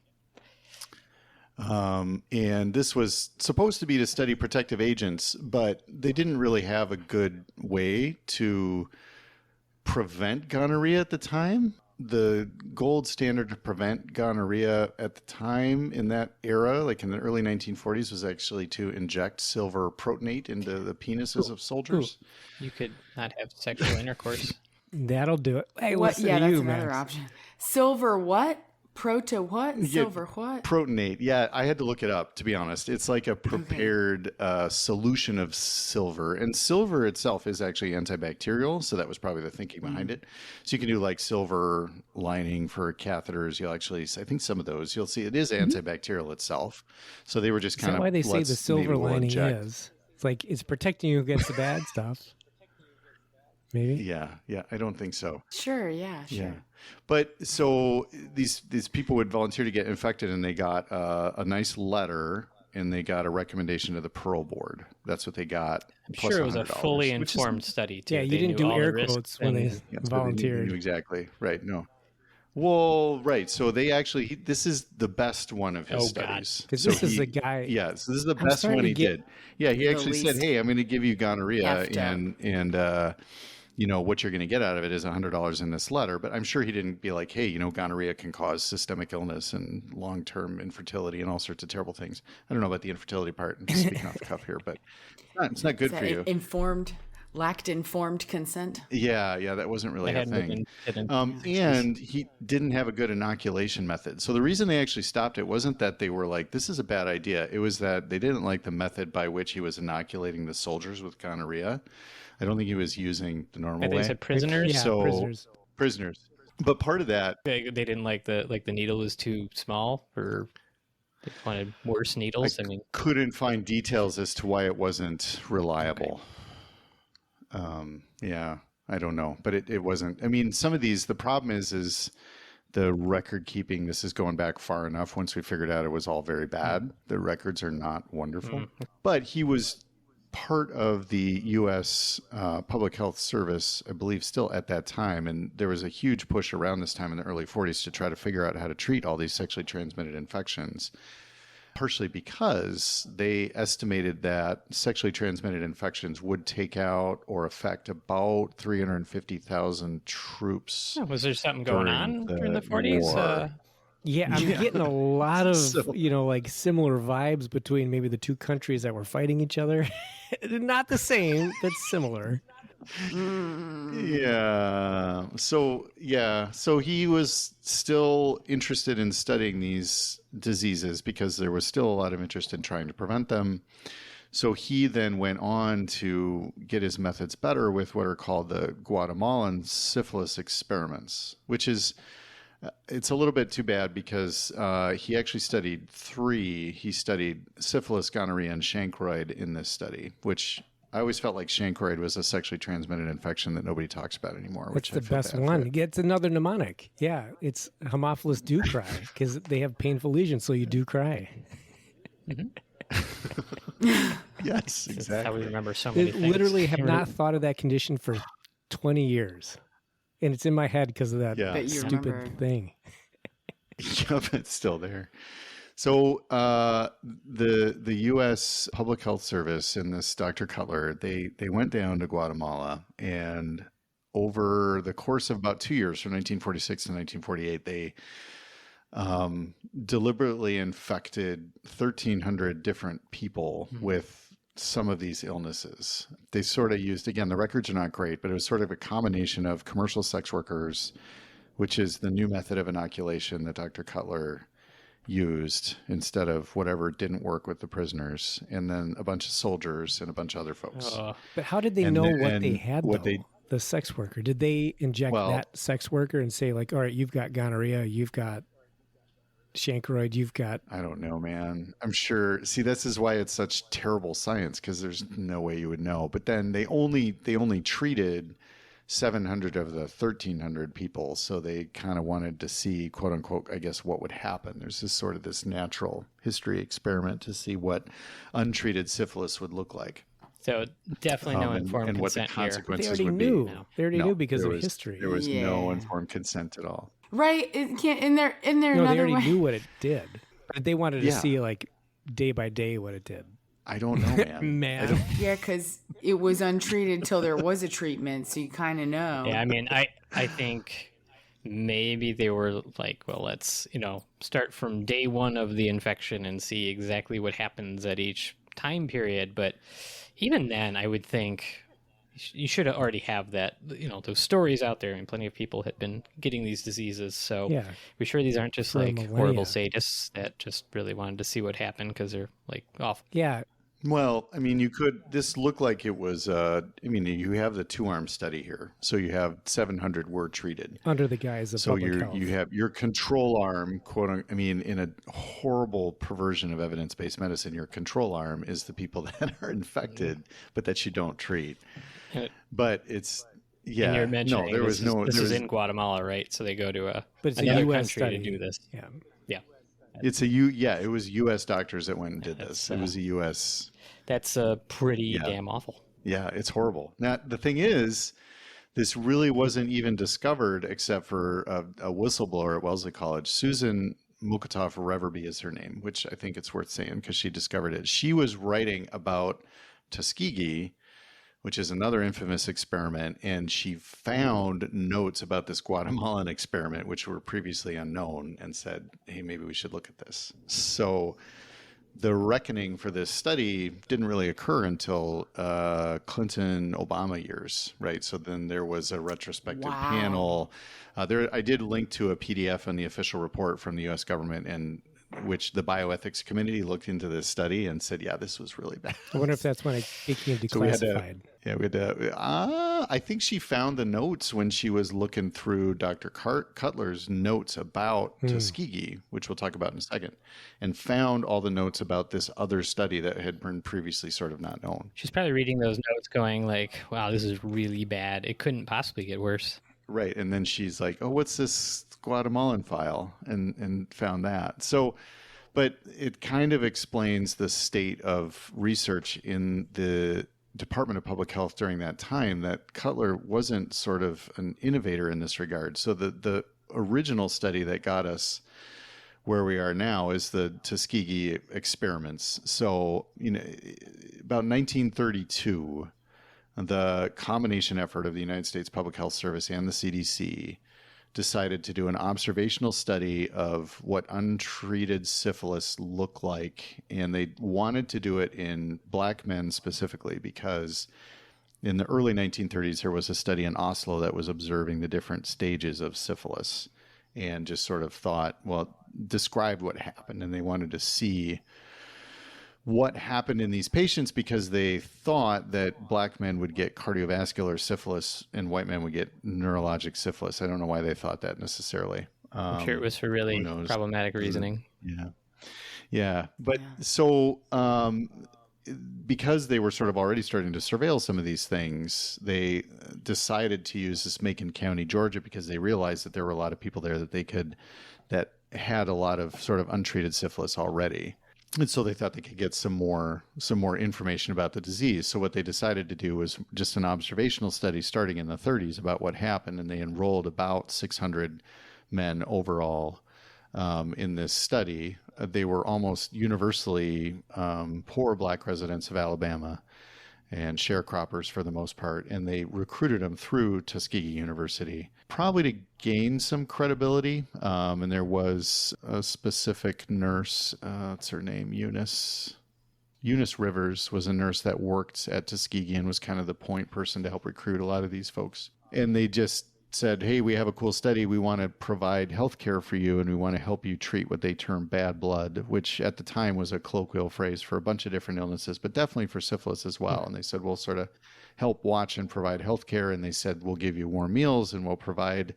And this was supposed to be to study protective agents, but they didn't really have a good way to prevent gonorrhea at the time. The gold standard to prevent gonorrhea at the time in that era, like in the early 1940s, was actually to inject silver protonate into the penises of soldiers. You could not have sexual intercourse. That'll do it. Hey, What? listen Yeah, to that's you, another Max. option. Silver what? Proto what? Silver what? Protonate. Yeah, I had to look it up, to be honest. It's like a prepared solution of silver. And silver itself is actually antibacterial, so that was probably the thinking behind it. So you can do like silver lining for catheters. You'll actually, I think some of those, you'll see it is antibacterial itself. So they were just Is kind that of, why they say maybe the silver we'll lining inject. is? It's like it's protecting you against the bad stuff. Maybe. Yeah, I don't think so. Sure, yeah, sure. Yeah. But so these people would volunteer to get infected, and they got a nice letter, and they got a recommendation to the parole board. That's what they got. I'm plus sure it was a $100, fully which is- informed study, too. Yeah, you They didn't knew do all the air risks quotes when they and- That's what they volunteered. knew exactly. Right. No. Well, right. So they actually, this is the best one of his Oh, God. studies. Because So this is he- the guy. Yeah, so this is the I'm best starting one to he get did. Yeah, he the actually said, least "Hey, I'm going to give you gonorrhea, effed up. and what you're going to get out of it is $100 in this letter." But I'm sure he didn't be like, "Hey, gonorrhea can cause systemic illness and long-term infertility and all sorts of terrible things." I don't know about the infertility part. I'm just speaking off the cuff here, but it's not good Is for that you. lacked informed consent? Yeah, that wasn't really I a hadn't thing. even- And he didn't have a good inoculation method. So the reason they actually stopped it wasn't that they were like, this is a bad idea. It was that they didn't like the method by which he was inoculating the soldiers with gonorrhea. I don't think he was using the normal I think way. they said prisoners. Yeah, So- prisoners. But part of that, They didn't like the needle was too small, or they wanted worse needles. I mean, couldn't find details as to why it wasn't reliable. Yeah, I don't know, but it wasn't. I mean, some of these, the problem is the record keeping. This is going back far enough. Once we figured out it was all very bad, the records are not wonderful. But he was part of the U.S. Public Health Service, I believe, still at that time, and there was a huge push around this time in the early 40s to try to figure out how to treat all these sexually transmitted infections. Partially because they estimated that sexually transmitted infections would take out or affect about 350,000 troops. was there something going on during the the 40s? war. Yeah, I'm getting a lot of, So- like similar vibes between maybe the two countries that were fighting each other. Not the same, but similar. Yeah. So he was still interested in studying these diseases because there was still a lot of interest in trying to prevent them. So he then went on to get his methods better with what are called the Guatemalan Syphilis Experiments, which is, it's a little bit too bad because he actually studied three. He studied syphilis, gonorrhea, and chancroid in this study, which I always felt like chancroid was a sexually transmitted infection that nobody talks about anymore. It's Which the I feel best bad for one. it. It gets another mnemonic. Yeah, it's Haemophilus do cry because they have painful lesions, so you do cry. Yes, That's how we exactly. remember so many It things. literally have not thought of that condition for 20 years. And it's in my head because of that Yeah. But you stupid remember. thing. Yep, it's still there. So the U.S. Public Health Service and this Dr. Cutler, they went down to Guatemala, and over the course of about 2 years, from 1946 to 1948, they deliberately infected 1,300 different people with some of these illnesses. They sort of used, again, the records are not great, but it was sort of a combination of commercial sex workers, which is the new method of inoculation that Dr. Cutler used instead of whatever didn't work with the prisoners, and then a bunch of soldiers and a bunch of other folks. But how did they And know then- what they and had, what though? they- The sex worker. Did they inject Well- that sex worker and say, like, all right, you've got gonorrhea, you've got chancroid, you've got... I don't know, man. I'm sure. See, this is why it's such terrible science, because there's no way you would know. But then they only treated 700 of the 1,300 people, so they kind of wanted to see, quote unquote, I guess, what would happen. There's this sort of this natural history experiment to see what untreated syphilis would look like. So definitely no informed and what the consent here. They consequences already would knew. be. They already No, knew because there of was- history. There was no Yeah. informed consent at all. Right? It can't. In there No, they another already way. knew what it did. But they wanted to Yeah. see, like, day by day what it did. I don't know, man. Man. Yeah, because it was untreated until there was a treatment, so you kind of know. Yeah, I mean, I think maybe they were like, well, let's, start from day one of the infection and see exactly what happens at each time period. But even then, I would think you should already have that, those stories out there. And plenty of people had been getting these diseases. So Yeah. we're sure these aren't just For like millennia. horrible sadists that just really wanted to see what happened because they're like awful. Yeah. Well, I mean, this looked like it was, you have the 2-arm study here. So you have 700 were treated. Under the guise of So public health. you have your control arm, in a horrible perversion of evidence-based medicine, your control arm is the people that are infected, but that you don't treat. And But it's, and yeah, you're mentioning no, there was no, this there is was, in Guatemala, right? So they go to But it's a another US country study. to do this. Yeah. Yeah. it was U.S. doctors that went and did this. It was a U.S. That's pretty damn awful. Yeah, it's horrible. Now, the thing is, this really wasn't even discovered except for a whistleblower at Wellesley College. Susan Mukotov Reverby is her name, which I think it's worth saying because she discovered it. She was writing about Tuskegee, which is another infamous experiment, and she found notes about this Guatemalan experiment, which were previously unknown, and said, hey, maybe we should look at this. So the reckoning for this study didn't really occur until Clinton-Obama years, right? So then there was a retrospective Wow. panel. I did link to a PDF on the official report from the U.S. government, and which the bioethics committee looked into this study and said, yeah, this was really bad. I wonder if that's when it became So we had to- declassified. Yeah, we had to, I think she found the notes when she was looking through Dr. Cutler's notes about Tuskegee, which we'll talk about in a second, and found all the notes about this other study that had been previously sort of not known. She's probably reading those notes going like, wow, this is really bad. It couldn't possibly get worse. Right. And then she's like, oh, what's this Guatemalan file? And found that. So, but it kind of explains the state of research in the Department of Public Health during that time, that Cutler wasn't sort of an innovator in this regard. So the original study that got us where we are now is the Tuskegee experiments. So, about 1932, the combination effort of the United States Public Health Service and the CDC decided to do an observational study of what untreated syphilis looked like. And they wanted to do it in black men specifically because in the early 1930s, there was a study in Oslo that was observing the different stages of syphilis and just sort of thought, well, described what happened. And they wanted to see what happened in these patients because they thought that black men would get cardiovascular syphilis and white men would get neurologic syphilis. I don't know why they thought that necessarily. I'm sure it was for really who knows? problematic reasoning. Yeah. Yeah. But so because they were sort of already starting to surveil some of these things, they decided to use this Macon County, Georgia, because they realized that there were a lot of people there that had a lot of sort of untreated syphilis already. And so they thought they could get some more information about the disease. So what they decided to do was just an observational study starting in the 30s about what happened. And they enrolled about 600 men overall in this study. They were almost universally poor Black residents of Alabama and sharecroppers for the most part. And they recruited them through Tuskegee University, probably to gain some credibility. And there was a specific nurse, what's her name? Eunice Rivers was a nurse that worked at Tuskegee and was kind of the point person to help recruit a lot of these folks. And they just said, hey, we have a cool study. We want to provide health care for you, and we want to help you treat what they term bad blood, which at the time was a colloquial phrase for a bunch of different illnesses, but definitely for syphilis as well. And they said, we'll sort of help watch and provide health care. And they said, we'll give you warm meals, and we'll provide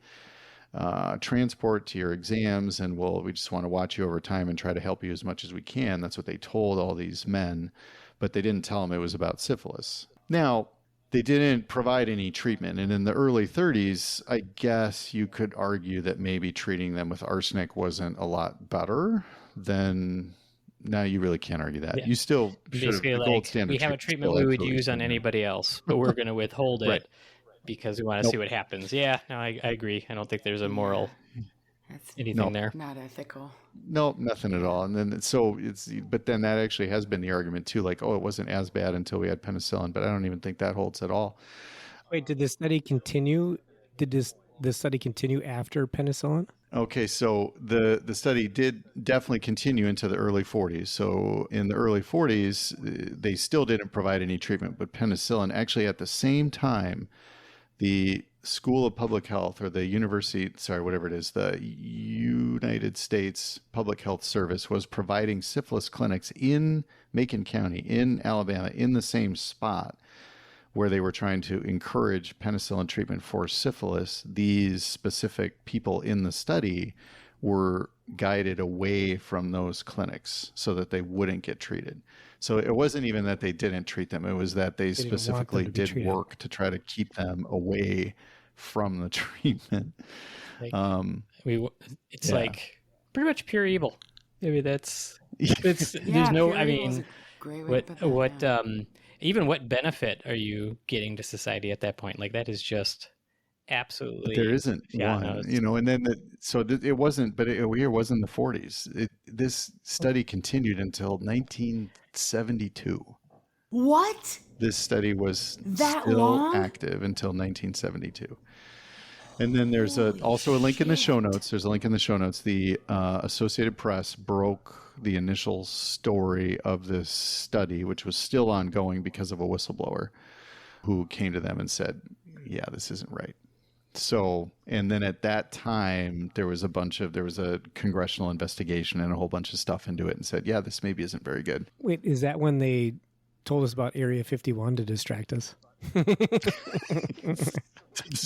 transport to your exams, and we just want to watch you over time and try to help you as much as we can. That's what they told all these men, but they didn't tell them it was about syphilis. Now, they didn't provide any treatment. And in the early 30s, I guess you could argue that maybe treating them with arsenic wasn't a lot better than... Now you really can't argue that. Yeah. You still should have... Basically, like, we have a treatment we would use on anybody else, but we're going to withhold it right. because we want to see what happens. Yeah, no, I agree. I don't think there's a moral... anything there. Not ethical. No, nothing at all. And then but then that actually has been the argument too, like, oh, it wasn't as bad until we had penicillin, but I don't even think that holds at all. Wait, did the study continue? Did the study continue after penicillin? Okay, so the study did definitely continue into the early 40s. So in the early 40s, they still didn't provide any treatment, but penicillin actually at the same time, the School of Public Health, or the the United States Public Health Service was providing syphilis clinics in Macon County, in Alabama, in the same spot where they were trying to encourage penicillin treatment for syphilis. These specific people in the study were guided away from those clinics so that they wouldn't get treated. So it wasn't even that they didn't treat them. It was that they specifically did work to try to keep them away from the treatment. It's like pretty much pure evil. Maybe there's no, I mean, even what benefit are you getting to society at that point? Like, that is just absolutely... There isn't one, and then it wasn't, but it wasn't the 40s. This study continued until 1972. What? This study was still active until 1972. And then there's also a link in the show notes. There's a link in the show notes. The Associated Press broke the initial story of this study, which was still ongoing because of a whistleblower who came to them and said, yeah, this isn't right. So, and then at that time, there was a congressional investigation and a whole bunch of stuff into it and said, yeah, this maybe isn't very good. Wait, is that when they told us about Area 51 to distract us?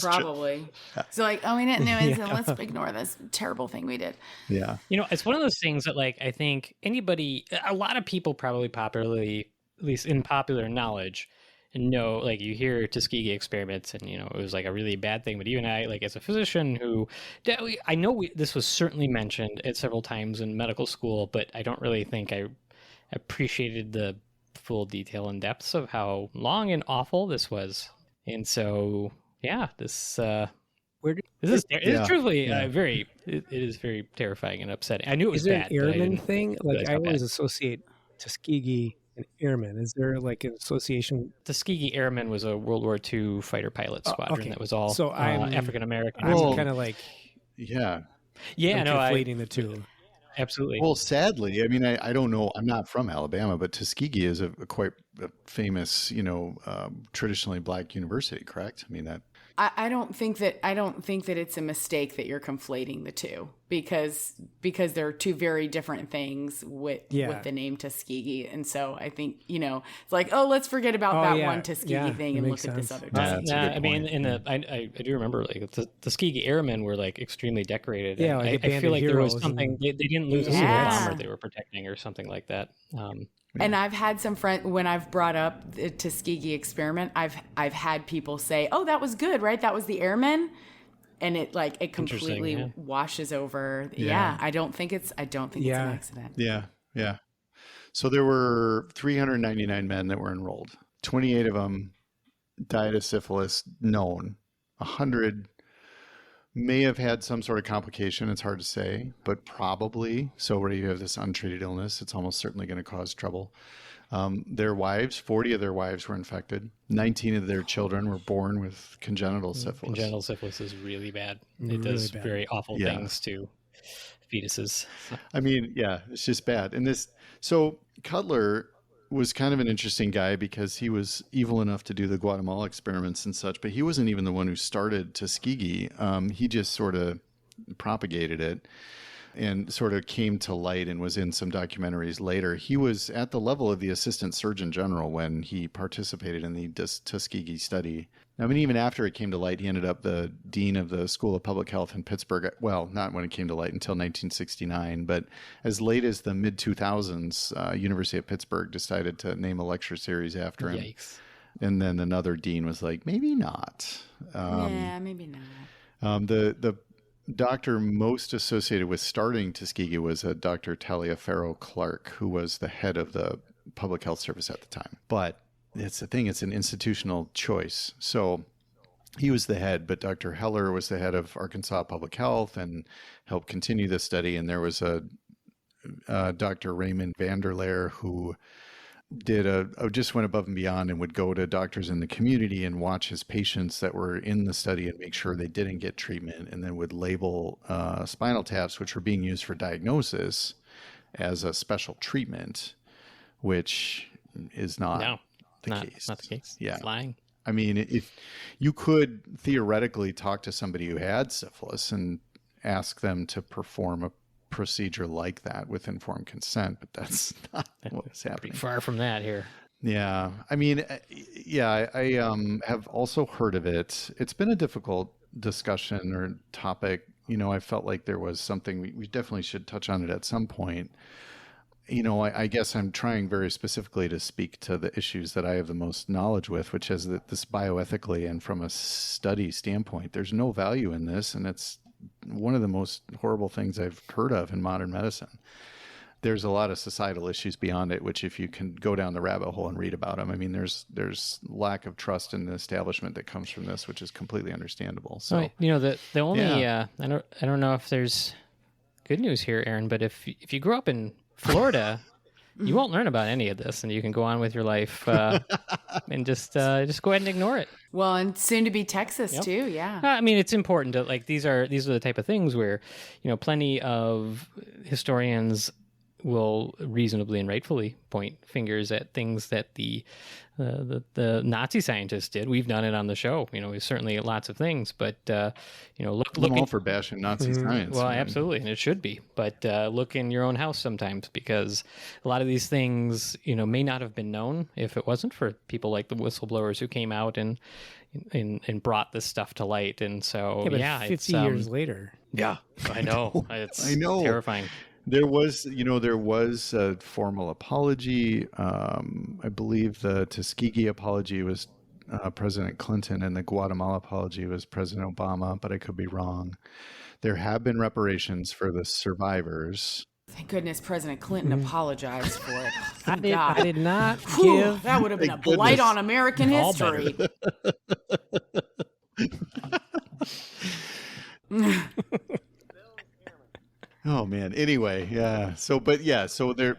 Probably. So like, oh, we didn't know it, so let's ignore this terrible thing we did. Yeah. It's one of those things that, like, I think a lot of people probably popularly, at least in popular knowledge, know, like, you hear Tuskegee experiments and, it was like a really bad thing. But even I, like, as a physician I know this was certainly mentioned at several times in medical school, but I don't really think I appreciated the full detail and depths of how long and awful this was. And so, yeah, this is truthfully it is very terrifying and upsetting. I knew it was bad. Is there an airman thing? Like, I always associate Tuskegee and airmen. Is there like an association? Tuskegee Airmen was a World War II fighter pilot squadron that was all African American. I'm kind of like, conflating the two. Absolutely. Well, sadly, I mean, I don't know. I'm not from Alabama, but Tuskegee is a quite famous, traditionally Black university, correct? I mean, that. I don't think that it's a mistake that you're conflating the two because they're two very different things with the name Tuskegee, and so I think it's like, oh, let's forget about one Tuskegee thing and look at this other. I mean, I do remember, like, the Tuskegee Airmen were, like, extremely decorated. Yeah, I feel like there was something they didn't lose a single bomber they were protecting or something like that. And I've had some friends, when I've brought up the Tuskegee Experiment, I've had people say, "Oh, that was good, right? That was the airmen," and it completely washes over. Yeah, I don't think it's an accident. Yeah. So there were 399 men that were enrolled. 28 of them died of syphilis known. 100 may have had some sort of complication. It's hard to say, but probably. So where you have this untreated illness, it's almost certainly going to cause trouble. Their wives, 40 of their wives were infected. 19 of their children were born with congenital syphilis. Congenital syphilis is really bad. It does very awful things to fetuses. I mean, yeah, it's just bad. And so Cutler was kind of an interesting guy because he was evil enough to do the Guatemala experiments and such, but he wasn't even the one who started Tuskegee. He just sort of propagated it and sort of came to light and was in some documentaries later. He was at the level of the Assistant Surgeon General when he participated in the Tuskegee study. I mean, even after it came to light, he ended up the dean of the School of Public Health in Pittsburgh. Well, not when it came to light until 1969, but as late as the mid-2000s, University of Pittsburgh decided to name a lecture series after him. Yikes. And then another dean was like, maybe not. Maybe not. The doctor most associated with starting Tuskegee was a Dr. Taliaferro Clark, who was the head of the public health service at the time. But it's the thing, it's an institutional choice. So he was the head, but Dr. Heller was the head of Arkansas Public Health and helped continue the study. And there was a Dr. Raymond Vanderleer who just went above and beyond and would go to doctors in the community and watch his patients that were in the study and make sure they didn't get treatment, and then would label spinal taps, which were being used for diagnosis, as a special treatment, which is not the case. Not the case. Yeah. It's lying. I mean, if you could theoretically talk to somebody who had syphilis and ask them to perform a procedure like that with informed consent, but that's not what's happening. Pretty far from that here. Yeah. I mean, I have also heard of it. It's been a difficult discussion or topic. You know, I felt like there was something we definitely should touch on it at some point. You know, I guess I'm trying very specifically to speak to the issues that I have the most knowledge with, which is that this bioethically and from a study standpoint, there's no value in this. And it's one of the most horrible things I've heard of in modern medicine. There's a lot of societal issues beyond it, which if you can go down the rabbit hole and read about them, I mean, there's lack of trust in the establishment that comes from this, which is completely understandable. So, well, you know, the only, I don't know if there's good news here, Aaron, but if you grew up in Florida, you won't learn about any of this, and you can go on with your life and just go ahead and ignore it. Well, and soon to be Texas too. Yeah. I mean, it's important to these are the type of things where, you know, plenty of historians will reasonably and rightfully point fingers at things that the Nazi scientists did. We've done it on the show. You know, certainly lots of things, but you know, look all for bashing Nazi science. Well, man. absolutely, and it should be. But look in your own house sometimes, because a lot of these things, you know, may not have been known if it wasn't for people like the whistleblowers who came out and brought this stuff to light. And so, but 50 years later. Yeah, I know. It's I know. Terrifying. There was a formal apology. I believe the Tuskegee apology was President Clinton, and the Guatemala apology was President Obama, but I could be wrong. There have been reparations for the survivors. Thank goodness President Clinton apologized for it. I did not Whew, give. that would have been a blight on American history. Oh man. Anyway, yeah. So there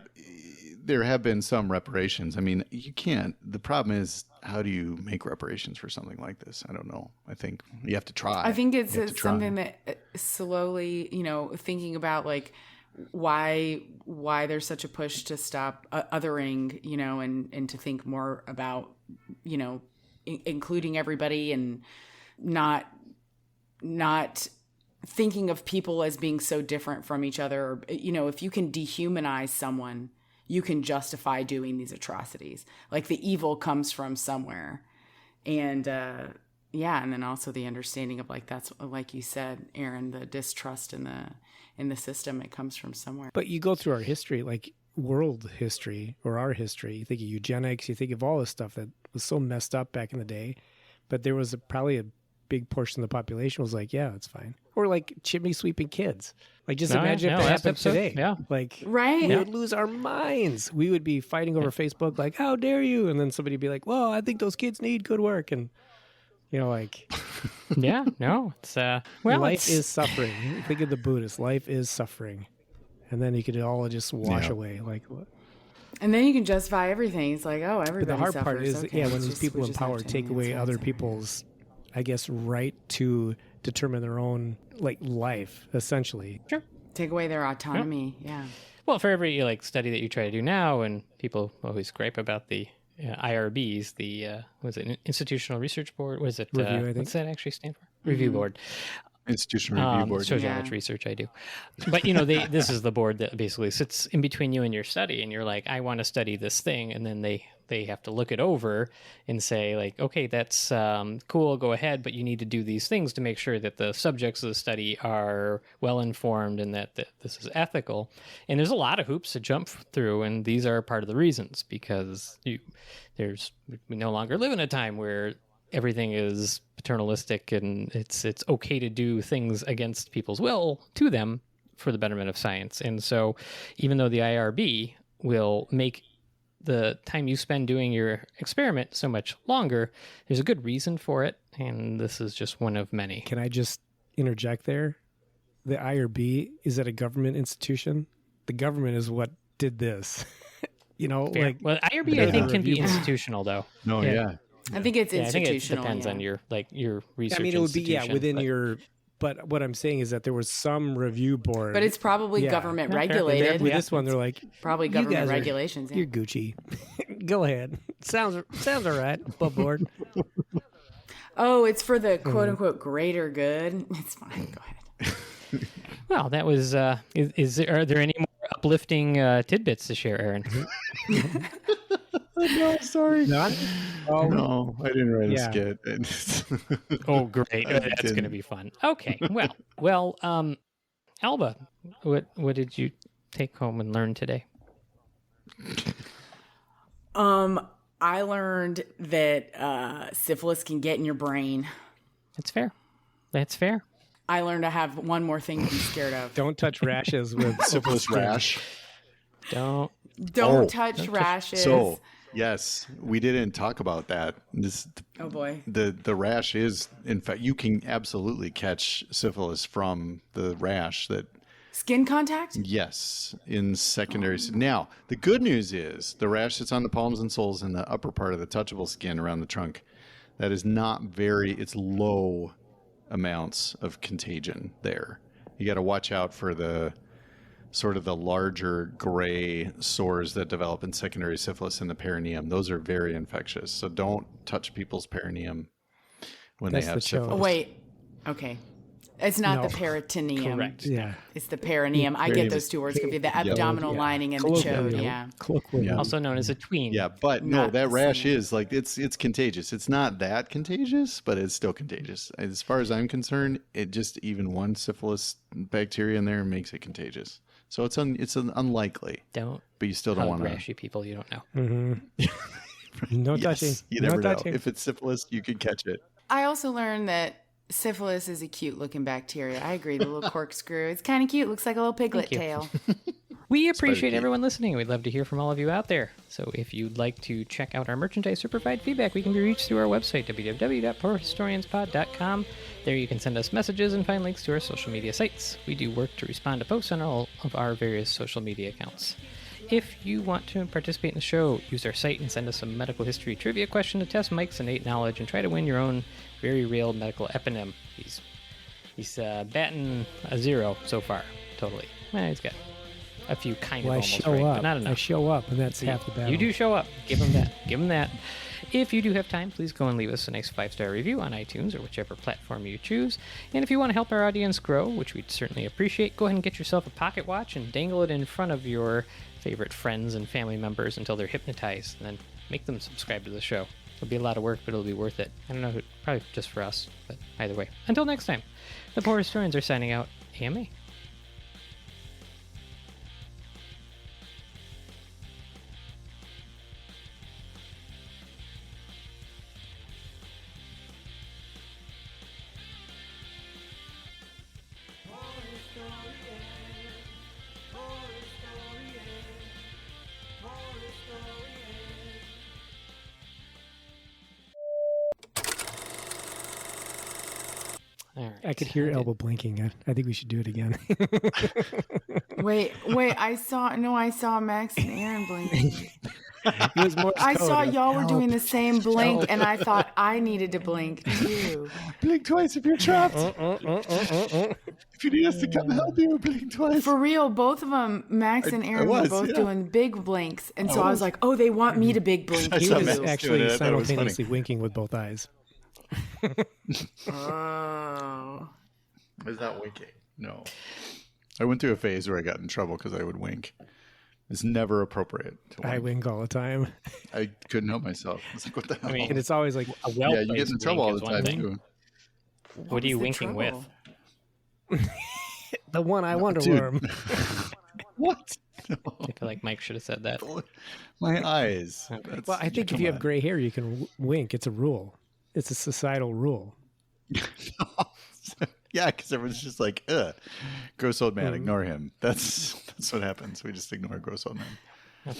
have been some reparations. I mean, you can't. The problem is, how do you make reparations for something like this? I don't know. I think you have to try. I think it's something that slowly, you know, thinking about like why there's such a push to stop othering, you know, and to think more about, you know, including everybody and not thinking of people as being so different from each other. Or, you know, if you can dehumanize someone, you can justify doing these atrocities. Like the evil comes from somewhere. And and then also the understanding of like, that's like you said, Aaron, the distrust in the system, it comes from somewhere. But you go through our history, like world history or our history. You think of eugenics, you think of all this stuff that was so messed up back in the day, but there was probably a big portion of the population was like, yeah, it's fine. Or like chimney sweeping kids. Like just imagine if that happened today. Yeah. Like Right. we would lose our minds. We would be fighting over Facebook like, how dare you? And then somebody would be like, well, I think those kids need good work. And like Yeah, no, it's life is suffering. Think of the Buddhists. Life is suffering. And then you could all just wash away. Like what? And then you can justify everything. It's like, oh, everybody But the hard suffers. part is, Okay, when these people we in just have power to take away answer other it. people's, I guess, right to determine their own life, essentially. sure. Take away their autonomy. Yeah. Well, for every study that you try to do now, and people always gripe about the IRBs, the was it Institutional Research Board? Was it Review, I think. what's that actually stand for? Review Board. Institutional Review Board. Shows you how Yeah. much research I do. But this is the board that basically sits in between you and your study, and you're like, I want to study this thing, and then they have to look it over and say like, okay, that's cool, go ahead, but you need to do these things to make sure that the subjects of the study are well informed and that this is ethical. And there's a lot of hoops to jump through, and these are part of the reasons, because we no longer live in a time where everything is paternalistic and it's okay to do things against people's will to them for the betterment of science. And so even though the IRB will make the time you spend doing your experiment so much longer, there's a good reason for it, and this is just one of many. Can I just interject there? The IRB, is that a government institution? The government is what did this. Fair. Well, IRB I think can be institutional though. No, yeah. I think it's Yeah, I think it institutional. depends on your research. I mean, it would be institution, within but- your. But what I'm saying is that there was some review board. But it's probably Yeah. government No, fair. And regulated. with this one, they're like, Probably you government guys are- regulations. Yeah. you're Gucci. Go ahead. Sounds all right. Above board. Oh, it's for the quote unquote greater good. It's fine. Go ahead. Well, that was. Are there any more uplifting tidbits to share, Aaron? No, sorry. Not? Oh, No, I didn't write Yeah. a skit. Oh, great! That's going to be fun. Okay, well, Alba, what did you take home and learn today? I learned that syphilis can get in your brain. That's fair. That's fair. I learned I have one more thing to be scared of. don't touch rashes with Syphilis rash. Don't. Don't touch rashes. So, yes, we didn't talk about that. Oh boy. The rash is, in fact, you can absolutely catch syphilis from the rash that, Skin contact? yes, in secondary. Now, the good news is the rash that's on the palms and soles in the upper part of the touchable skin around the trunk, that is not it's low amounts of contagion there. You got to watch out for the sort of the larger gray sores that develop in secondary syphilis in the perineum. Those are very infectious. So don't touch people's perineum when That's they have the show. Oh, syphilis. wait. Okay. It's not No. the peritoneum. Correct. Yeah. It's the perineum. I get Perineum those is- two words confused. The abdominal lining and the chode. Yeah. Colloquial. Also known as a tween. Yeah, but no, Not that the rash same. is like it's contagious. It's not that contagious, but it's still contagious. As far as I'm concerned, it just even one syphilis bacteria in there makes it contagious. So it's unlikely, Don't but you still don't hug want to. rashy people you don't know. Mm-hmm. No touching. You No never know. touching. If it's syphilis, you could catch it. I also learned that syphilis is a cute looking bacteria. I agree. The little corkscrew. It's kind of cute. Looks like a little piglet you. tail. We appreciate Spider-Pig. everyone listening. We'd love to hear from all of you out there. So if you'd like to check out our merchandise or provide feedback, we can be reached through our website, www.poorhistorianspod.com. There you can send us messages and find links to our social media sites. We do work to respond to posts on all of our various social media accounts. If you want to participate in the show, use our site and send us a medical history trivia question to test Mike's innate knowledge and try to win your own very real medical eponym. He's batting a 0 so far, totally. He's got a few kind Well, of I almost show right, up. but not I enough. show up, and that's half the battle. You do show up. Give him that. Give him that. If you do have time, please go and leave us a nice 5-star review on iTunes or whichever platform you choose. And if you want to help our audience grow, which we'd certainly appreciate, go ahead and get yourself a pocket watch and dangle it in front of your favorite friends and family members until they're hypnotized, and then make them subscribe to the show. It'll be a lot of work, but it'll be worth it. I don't know, probably just for us, but either way. Until next time, the Poor Historians are signing out. AMA. All right. I could hear Elba blinking. I think we should do it again. Wait, I saw Max and Aaron blinking. It was Morse I code. saw y'all were Help. doing the same blink, Help. and I thought I needed to blink too. Blink twice if you're trapped. If you need us to come help you, blink twice. For real, both of them, Max and Aaron, were both doing big blinks, and so I was like, "Oh, they want me to big blink." He saw was Max doing actually it. I thought it was funny. simultaneously winking with both eyes. Oh. Is that winking? No. I went through a phase where I got in trouble because I would wink. It's never appropriate to I wink. wink all the time. I couldn't help myself. I was like, what the hell? I mean, And it's always like, A well yeah, you get in trouble all the time, too. What are you winking with? the one I Wonder Dude. Worm. What? I feel like Mike should have said that. My eyes. Okay. That's- Well, I think if come you have on. gray hair, you can wink. It's a rule. It's a societal rule. Yeah, because everyone's just like, ugh, gross old man, ignore him. That's what happens. We just ignore gross old man.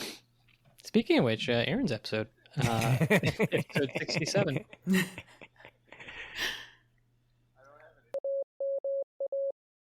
Speaking of which, Aaron's episode, episode 67.